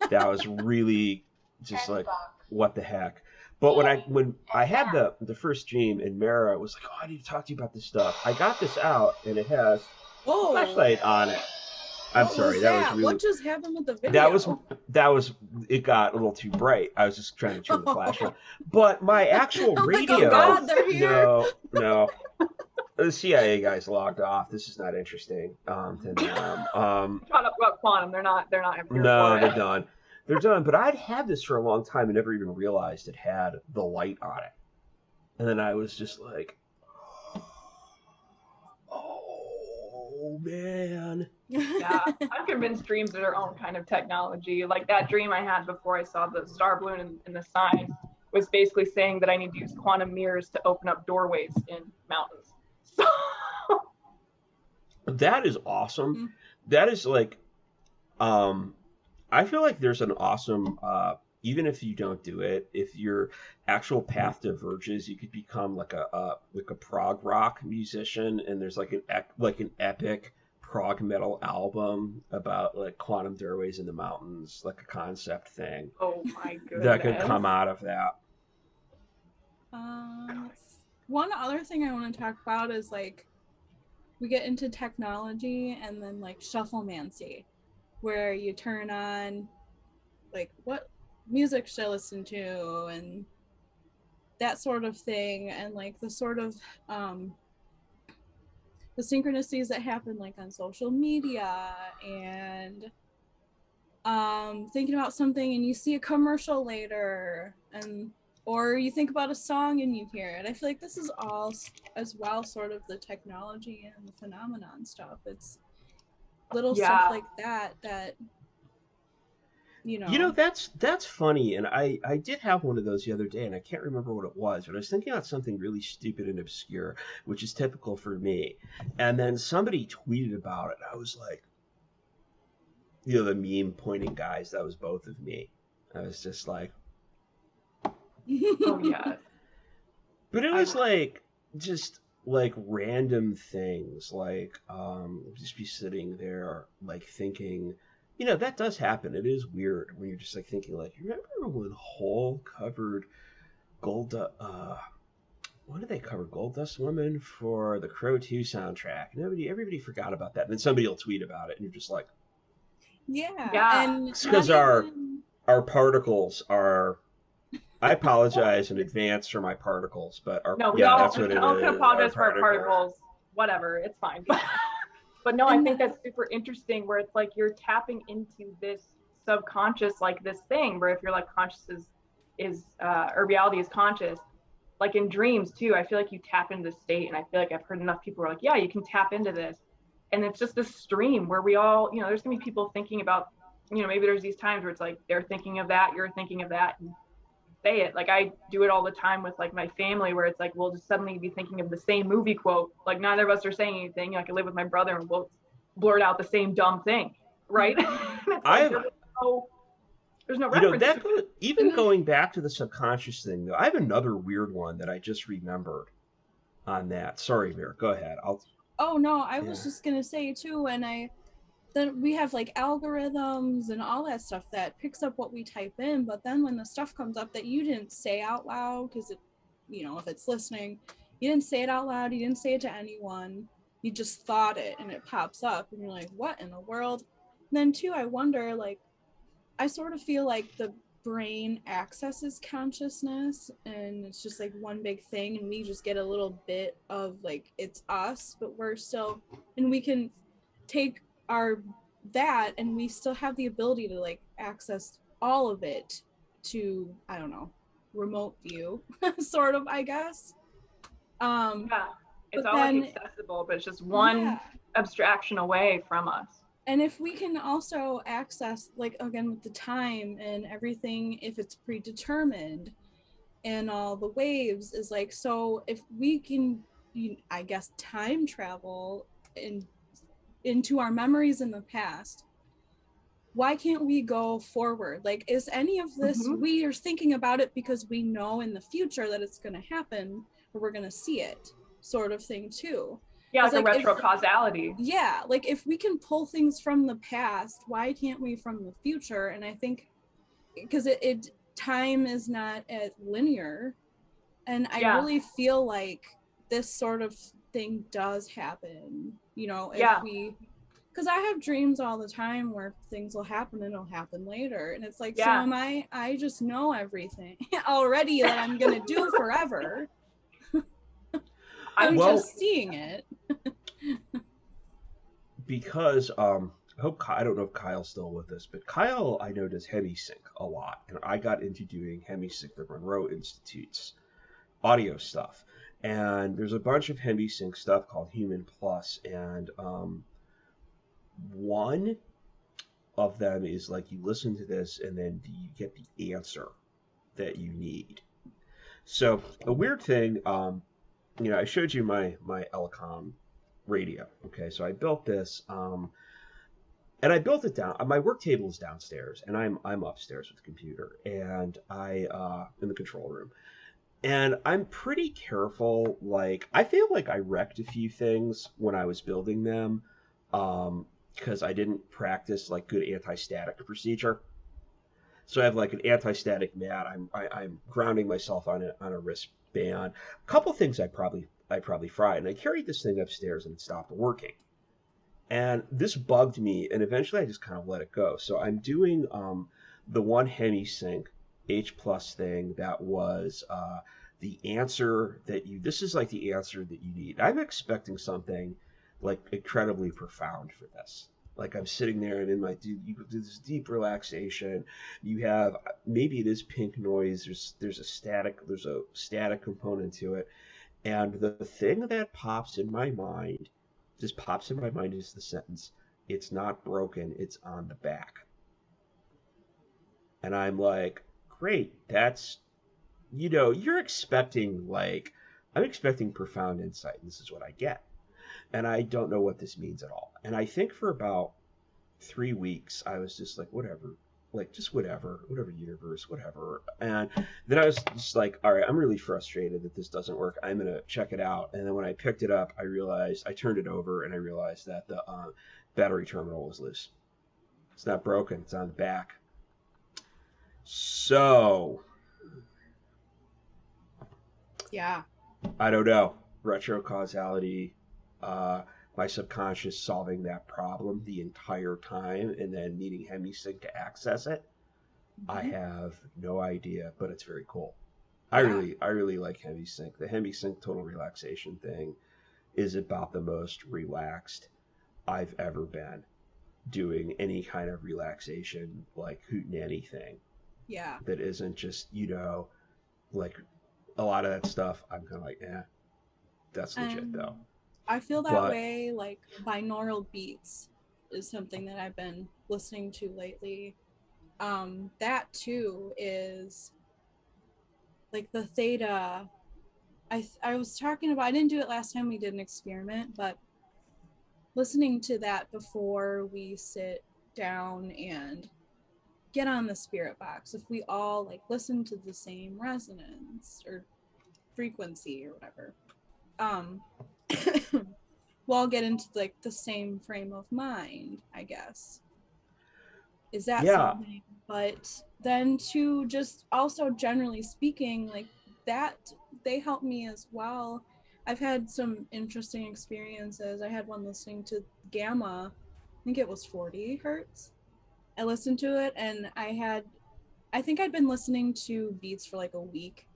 That was really just like, what the heck. But when I had the first dream, and Mera was like, oh, I need to talk to you about this stuff. I got this out, and it has a flashlight on it. I'm sorry, that was really... What just happened with the video? That was it got a little too bright. I was just trying to turn the flashlight. But my actual radio... Oh my God, they're here. No. The CIA guys logged off. This is not interesting to them. Talk about quantum. They're not here no, for they're it. done. They're done. But I'd had this for a long time and never even realized it had the light on it. And then I was just like, oh, man. Yeah, I'm convinced dreams are their own kind of technology. Like, that dream I had before I saw the star balloon and the sign was basically saying that I need to use quantum mirrors to open up doorways in mountains. So... That is awesome. Mm-hmm. That is like, I feel like there's an awesome, even if you don't do it, if your actual path diverges, you could become like a prog rock musician, and there's like an epic prog metal album about like quantum doorways in the mountains, like a concept thing. Oh my goodness. That could come out of that. One other thing I want to talk about is, like, we get into technology and then like shufflemancy, where you turn on like what music should I listen to and that sort of thing, and like the sort of the synchronicities that happen like on social media, and thinking about something and you see a commercial later, and Or you think about a song and you hear it. I feel like this is all as well sort of the technology and the phenomenon stuff. It's little stuff like that you know. That's funny, and I did have one of those the other day, and I can't remember what it was, but I was thinking about something really stupid and obscure, which is typical for me. And then somebody tweeted about it, and I was like, the meme pointing guys, that was both of me. I was just like, Oh yeah. but it was like just like random things, like just be sitting there like thinking, that does happen. It is weird when you're just like thinking, like, you remember when Hole covered what did they cover? Gold Dust Woman for the Crow 2 soundtrack. Everybody forgot about that. And then somebody will tweet about it, and you're just like, yeah. And it's because our particles are. I apologize in advance for my particles, but that's what it is. I can apologize for our particles. Whatever, it's fine. But no, I think that's super interesting, where it's like you're tapping into this subconscious, like this thing where if you're like conscious is or reality is conscious, like in dreams too. I feel like you tap into the state, and I feel like I've heard enough people who are like, yeah, you can tap into this, and it's just this stream where we all, there's gonna be people thinking about, maybe there's these times where it's like they're thinking of that, you're thinking of that, and say it. Like I do it all the time with like my family, where it's like we'll just suddenly be thinking of the same movie quote. Like neither of us are saying anything. I can live with my brother and we'll blurt out the same dumb thing, right? Like, there's no reference. Even going back to the subconscious thing, though, I have another weird one that I just remembered on that. Sorry, Mera, go ahead. Oh no, I was just gonna say too, and then we have like algorithms and all that stuff that picks up what we type in, but then when the stuff comes up that you didn't say out loud, because it, if it's listening, you didn't say it out loud, you didn't say it to anyone, you just thought it, and it pops up, and you're like, what in the world? And then too, I wonder, like, I sort of feel like the brain accesses consciousness, and it's just like one big thing, and we just get a little bit of like, it's us, but we're still, and we can take that, and we still have the ability to like access all of it to, I don't know, remote view sort of, I guess. It's all like accessible, but it's just one abstraction away from us. And if we can also access, like, again, with the time and everything, if it's predetermined and all the waves, is like, so if we can, I guess, time travel into our memories in the past, why can't we go forward? Like, is any of this, we are thinking about it because we know in the future that it's going to happen, or we're going to see it, sort of thing too. Yeah, like a retro causality. Yeah, like if we can pull things from the past, why can't we from the future? And I think because time is not as linear, and I really feel like this sort of thing does happen, if we, because I have dreams all the time where things will happen and it'll happen later, and it's like, so am I just know everything already that I'm gonna do forever. I'm just seeing it. Because I don't know if Kyle's still with us, but Kyle, I know, does hemisync a lot, and I got into doing hemisync, the Monroe Institute's audio stuff, and there's a bunch of hemisync stuff called Human Plus, and one of them is like you listen to this and then you get the answer that you need. So a weird thing, I showed you my Elecom radio. Okay, so I built this, and I built it down. My work table is downstairs, and I'm upstairs with the computer, and I in the control room, and I'm pretty careful. Like, I feel like I wrecked a few things when I was building them, because I didn't practice like good anti-static procedure. So I have like an anti-static mat. I'm grounding myself on a wristband. A couple things I probably fried, and I carried this thing upstairs and it stopped working. And this bugged me, and eventually I just kind of let it go. So I'm doing the one hemisync H plus thing that was the answer that this is like the answer that you need. I'm expecting something like incredibly profound for this. Like I'm sitting there and in my you do this deep relaxation. You have maybe it is pink noise. There's a static component to it. And the thing that pops in my mind is the sentence, "It's not broken, it's on the back." And I'm like, great, that's, you're expecting, like, I'm expecting profound insight, and this is what I get. And I don't know what this means at all. And I think for about 3 weeks, I was just like, whatever, like, just whatever universe, whatever. And then I was just like, all right, I'm really frustrated that this doesn't work. I'm going to check it out. And then when I picked it up, I turned it over and I realized that the battery terminal was loose. It's not broken. It's on the back. So, yeah, I don't know. Retro causality, my subconscious solving that problem the entire time and then needing HemiSync to access it. I have no idea, but it's very cool. I really like HemiSync. The HemiSync total relaxation thing is about the most relaxed I've ever been doing any kind of relaxation, like hootenanny thing. Yeah. That isn't just, like a lot of that stuff. I'm kind of like, that's legit though. I feel that way, like binaural beats is something that I've been listening to lately. That too is like the theta. I was talking about, I didn't do it last time we did an experiment, but listening to that before we sit down and get on the spirit box, if we all like listen to the same resonance or frequency or whatever, we'll all get into like the same frame of mind, I guess. Is that something? But then to just also generally speaking, like that, they help me as well. I've had some interesting experiences. I had one listening to gamma, I think it was 40 hertz. I listened to it and I think I'd been listening to beats for like a week,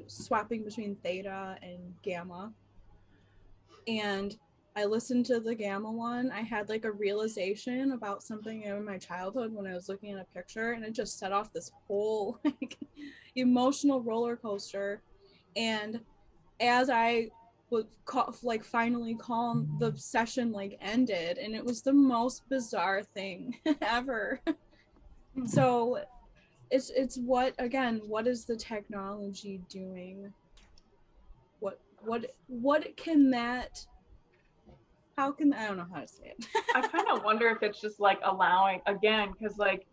swapping between theta and gamma. And I listened to the gamma one. I had like a realization about something in my childhood when I was looking at a picture, and it just set off this whole like emotional roller coaster. And as I would finally calm, the session like ended, and it was the most bizarre thing ever. So it's what is the technology doing? What can that, how can, I don't know how to say it. I kind of wonder if it's just like allowing, again, because like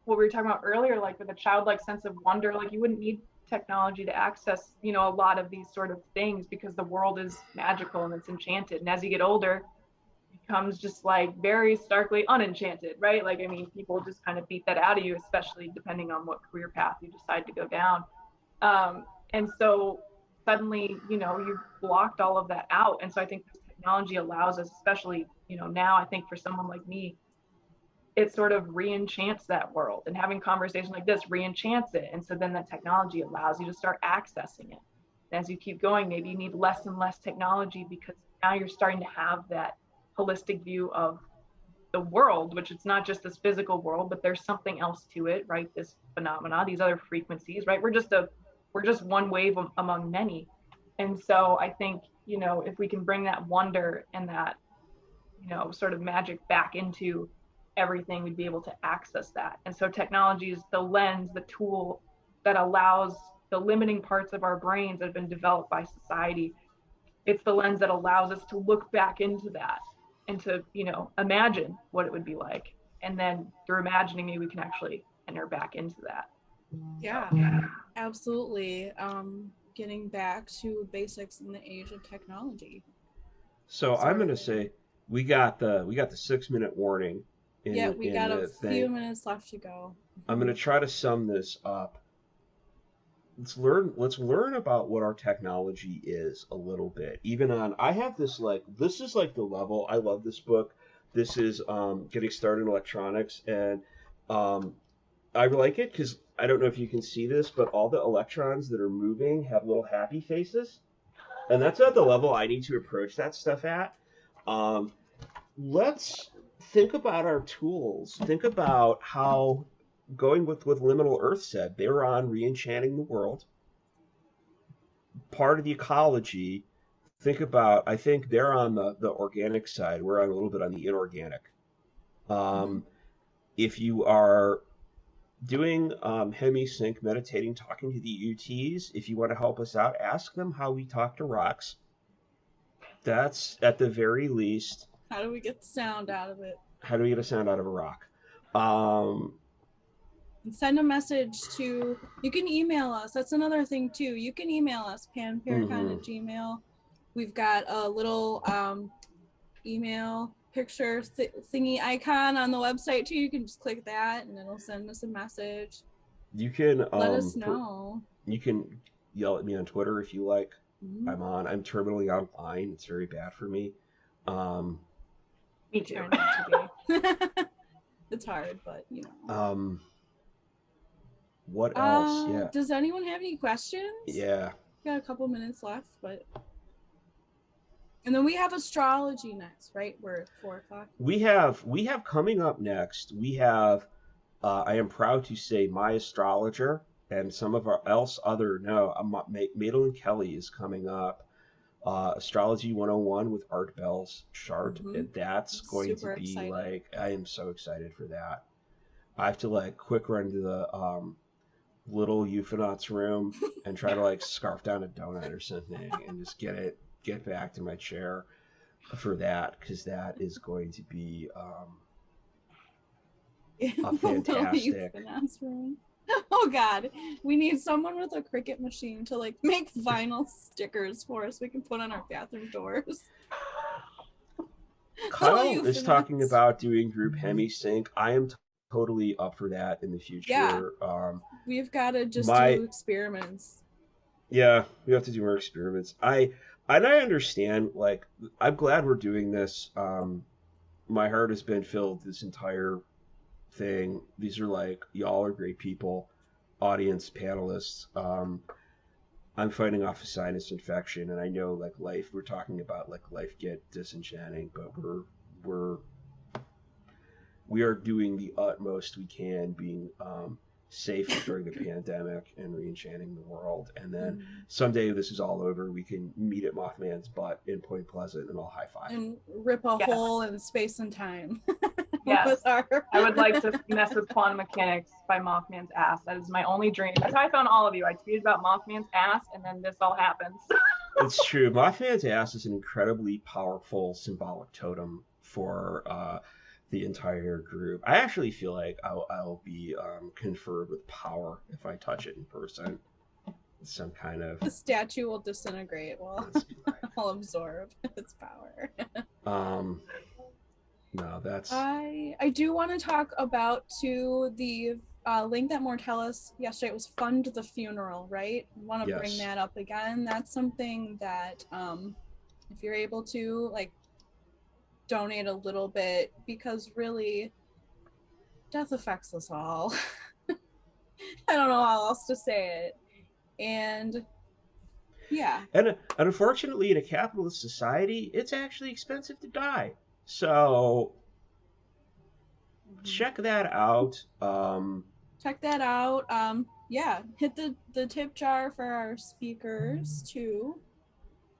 what we were talking about earlier, like with a childlike sense of wonder, like you wouldn't need technology to access, a lot of these sort of things because the world is magical and it's enchanted. And as you get older, it becomes just like very starkly unenchanted, right? Like, I mean, people just kind of beat that out of you, especially depending on what career path you decide to go down. And so suddenly, you've blocked all of that out. And so I think this technology allows us, especially, now I think for someone like me, it sort of re-enchants that world, and having conversations like this re-enchants it. And so then that technology allows you to start accessing it. And as you keep going, maybe you need less and less technology because now you're starting to have that holistic view of the world, which it's not just this physical world, but there's something else to it, right? This phenomena, these other frequencies, right? We're just one wave among many. And so I think, if we can bring that wonder and that, sort of magic back into everything, we'd be able to access that. And so technology is the lens, the tool that allows the limiting parts of our brains that have been developed by society. It's the lens that allows us to look back into that and to, imagine what it would be like. And then through imagining, maybe we can actually enter back into that. Yeah, absolutely. Getting back to basics in the age of technology. So I'm going to say we got the 6-minute warning. We got a few minutes left to go. I'm going to try to sum this up. Let's learn about what our technology is a little bit. I have this this is like the level. I love this book. This is Getting Started in Electronics, and I like it because I don't know if you can see this, but all the electrons that are moving have little happy faces, and that's at the level I need to approach that stuff at. think about our tools. Think about how, going with what Liminal Earth said, they were on re-enchanting the world. Part of the ecology. Think about, I think they're on the organic side. We're on a little bit on the inorganic. If you are doing hemi-sync, meditating, talking to the UTs, if you want to help us out, ask them how we talk to rocks. That's at the very least. How do we get the sound out of it? How do we get a sound out of a rock? And send a message to, you can email us. That's another thing too. You can email us, panparacon@gmail. We've got a little email picture thingy icon on the website too. You can just click that and it'll send us a message. You can let us know. You can yell at me on Twitter if you like. I'm terminally online. It's very bad for me. Me too. It's hard, but you know. What else? Yeah. Does anyone have any questions? Yeah. We got a couple minutes left, but. And then we have astrology next, right? We're at 4:00. We have coming up next. We have. I am proud to say my astrologer and some of our Madeline Kelly is coming up. Astrology 101 with Art Bell's chart, and that's going to be exciting. Like, I am so excited for that. I have to like quick run to the little Euphonauts room and try to like scarf down a donut or something and just get back to my chair for that, because that is going to be a fantastic. Oh God, we need someone with a Cricut machine to like make vinyl stickers for us we can put on our bathroom doors. Kyle is talking about doing group hemi-sync. I am totally up for that in the future. Yeah. We've got to just do experiments. Yeah, we have to do more experiments. I understand, like, I'm glad we're doing this. My heart has been filled this entire thing. These are like, y'all are great people, audience, panelists. I'm fighting off a sinus infection, and I know like we're talking about like life get disenchanting, but we are doing the utmost we can, being safe during the pandemic and re-enchanting the world. And then someday this is all over, we can meet at Mothman's butt in Point Pleasant and all high five and rip a hole in space and time. Yes. I would like to mess with quantum mechanics by Mothman's ass. That is my only dream. That's how I found all of you. I tweeted about Mothman's ass, and then this all happens. It's true. Mothman's ass is an incredibly powerful symbolic totem for the entire group. I actually feel like I'll be conferred with power if I touch it in person. Some kind of... The statue will disintegrate while I'll absorb its power. No, that's... I do want to talk about, too, the link that Mortellus yesterday. It was Fund the Funeral, right? I want to bring that up again. That's something that, if you're able to, like, donate a little bit, because really, death affects us all. I don't know how else to say it. And, yeah. And unfortunately, in a capitalist society, it's actually expensive to die. So check that out. Yeah, hit the tip jar for our speakers too.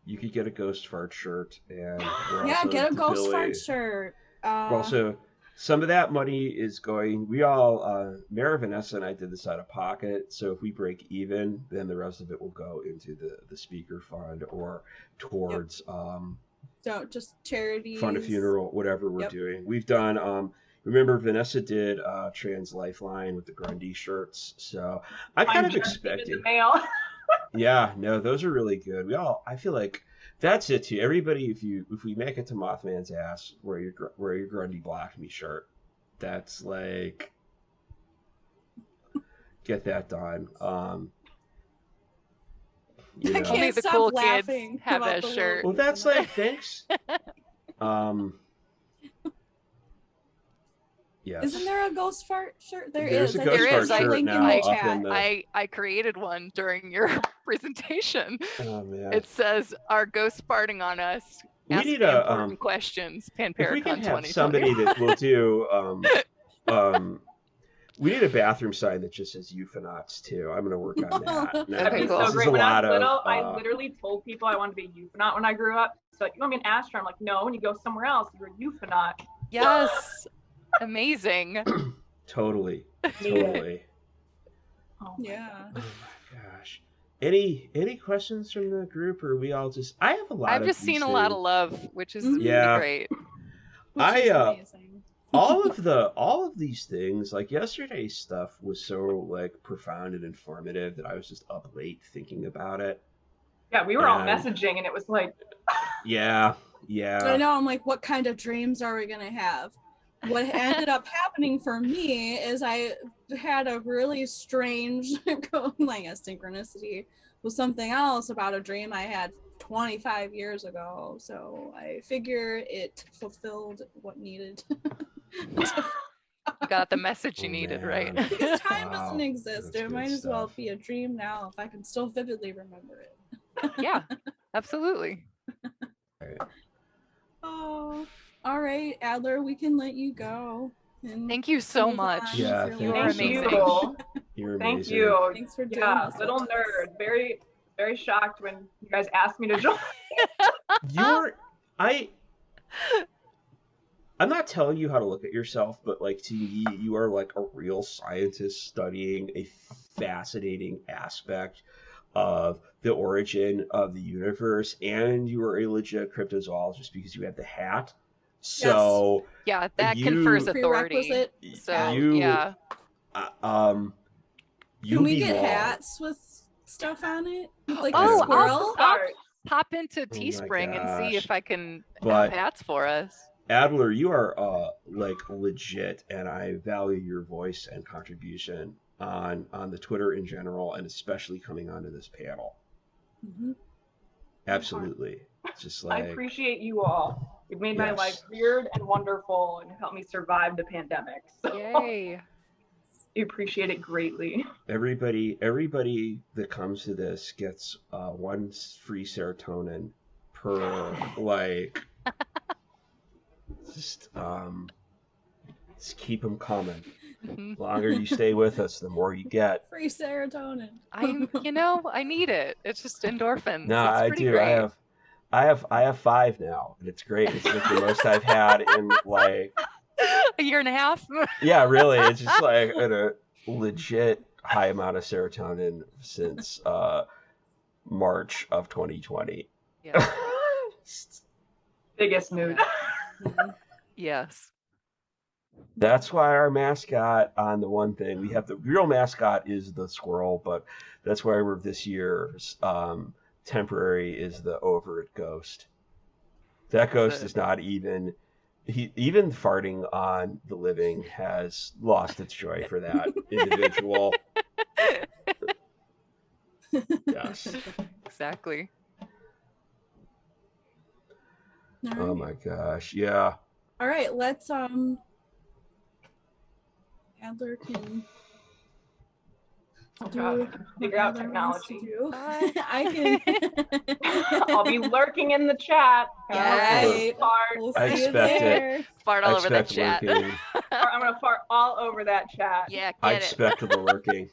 You could get a ghost fart shirt, and get a ghost fart shirt. Also, some of that money is going. We all, Mera, Vanessa, and I did this out of pocket. So if we break even, then the rest of it will go into the speaker fund or towards. So just charities, fund a funeral, whatever we're doing. We've done, remember Vanessa did Trans Lifeline with the Grundy shirts. So I kind of expected. Yeah, no, those are really good. I feel like that's it too. Everybody, if we make it to Mothman's ass, wear your Grundy Black Me shirt. That's like, get that done. You know. Only the cool kids have that shirt. Well, that's like, thanks. Yes. Isn't there a ghost fart shirt? There's a ghost fart shirt now up in the... I created one during your presentation. Oh, man. It says, "Are ghosts farting on us? We Ask need the a important questions. if we Paracon can have 2020. somebody that will do we need a bathroom sign that just says euphonauts too. I'm gonna work on that. That'd be cool. so This is great. a When I lot was little, of I literally told people I wanted to be a euphanaut when I grew up. So like, you want me an astronaut? I'm like, no, when you go somewhere else, you're a euphanaut. Yes. Amazing. totally. Oh, Yeah. Oh my gosh. Any questions from the group, or we all just? I have a lot. I've of just these seen a lot of things. love, which is Yeah. great. Which is amazing. all of these things, like yesterday's stuff was so like profound and informative that I was just up late thinking about it. Yeah, we were all messaging, and it was like, yeah. I know. I'm like, what kind of dreams are we gonna have? What ended up happening for me is I had a really strange, like a synchronicity with something else about a dream I had 25 years ago. So I figure it fulfilled what needed. You got the message you needed, right? Because time doesn't Wow. exist. That's It good might as well stuff. be a dream now if I can still vividly remember it. Yeah, absolutely. Oh, all right, Adler, we can let you go. And Thank you so move much. on Yeah, with thank your You're you so amazing. much. You're thank amazing. you. Thanks for doing Yeah, this. little with us. nerd. Very, very shocked when you guys asked me to join. I'm not telling you how to look at yourself, but like to me, you are like a real scientist studying a fascinating aspect of the origin of the universe, and you are a legit cryptozoologist because you have the hat. So yeah, that you, confers authority. Prerequisite. So you, yeah. You Can we get belong. hats with stuff on it? Like Oh, a squirrel? I'll pop into my Teespring and see gosh. if I can But- have hats for us. Adler, you are like legit, and I value your voice and contribution on the Twitter in general, and especially coming onto this panel. Mhm. Absolutely, it's just I like appreciate you all. You've made my Yes. life weird and wonderful, and helped me survive the pandemic. So Yay. I appreciate it greatly. everybody that comes to this gets one free serotonin per like. Just keep them coming. The longer you stay with us, the more you get. Free serotonin. I need it. It's just endorphins. No, it's I pretty do. great. I have 5 now, and it's great. It's like the most I've had in like a year and a half. Yeah, really. It's just like a legit high amount of serotonin since March of 2020. Yeah. Biggest mood. Yes. That's why our mascot on the one thing we have, the real mascot is the squirrel, but that's why we're this year's temporary is the overt ghost. That ghost is not even even farting on the living has lost its joy for that individual. Yes. Exactly. Oh my gosh. Yeah. All right, let's Adler can do Figure out Adler wants to technology. do. I can I'll be lurking in the chat. Yes. Fart. We'll I see you expect it. there. Fart all over that chat. Lurking. I'm gonna fart all over that chat. Yeah, I get it. expect the lurking.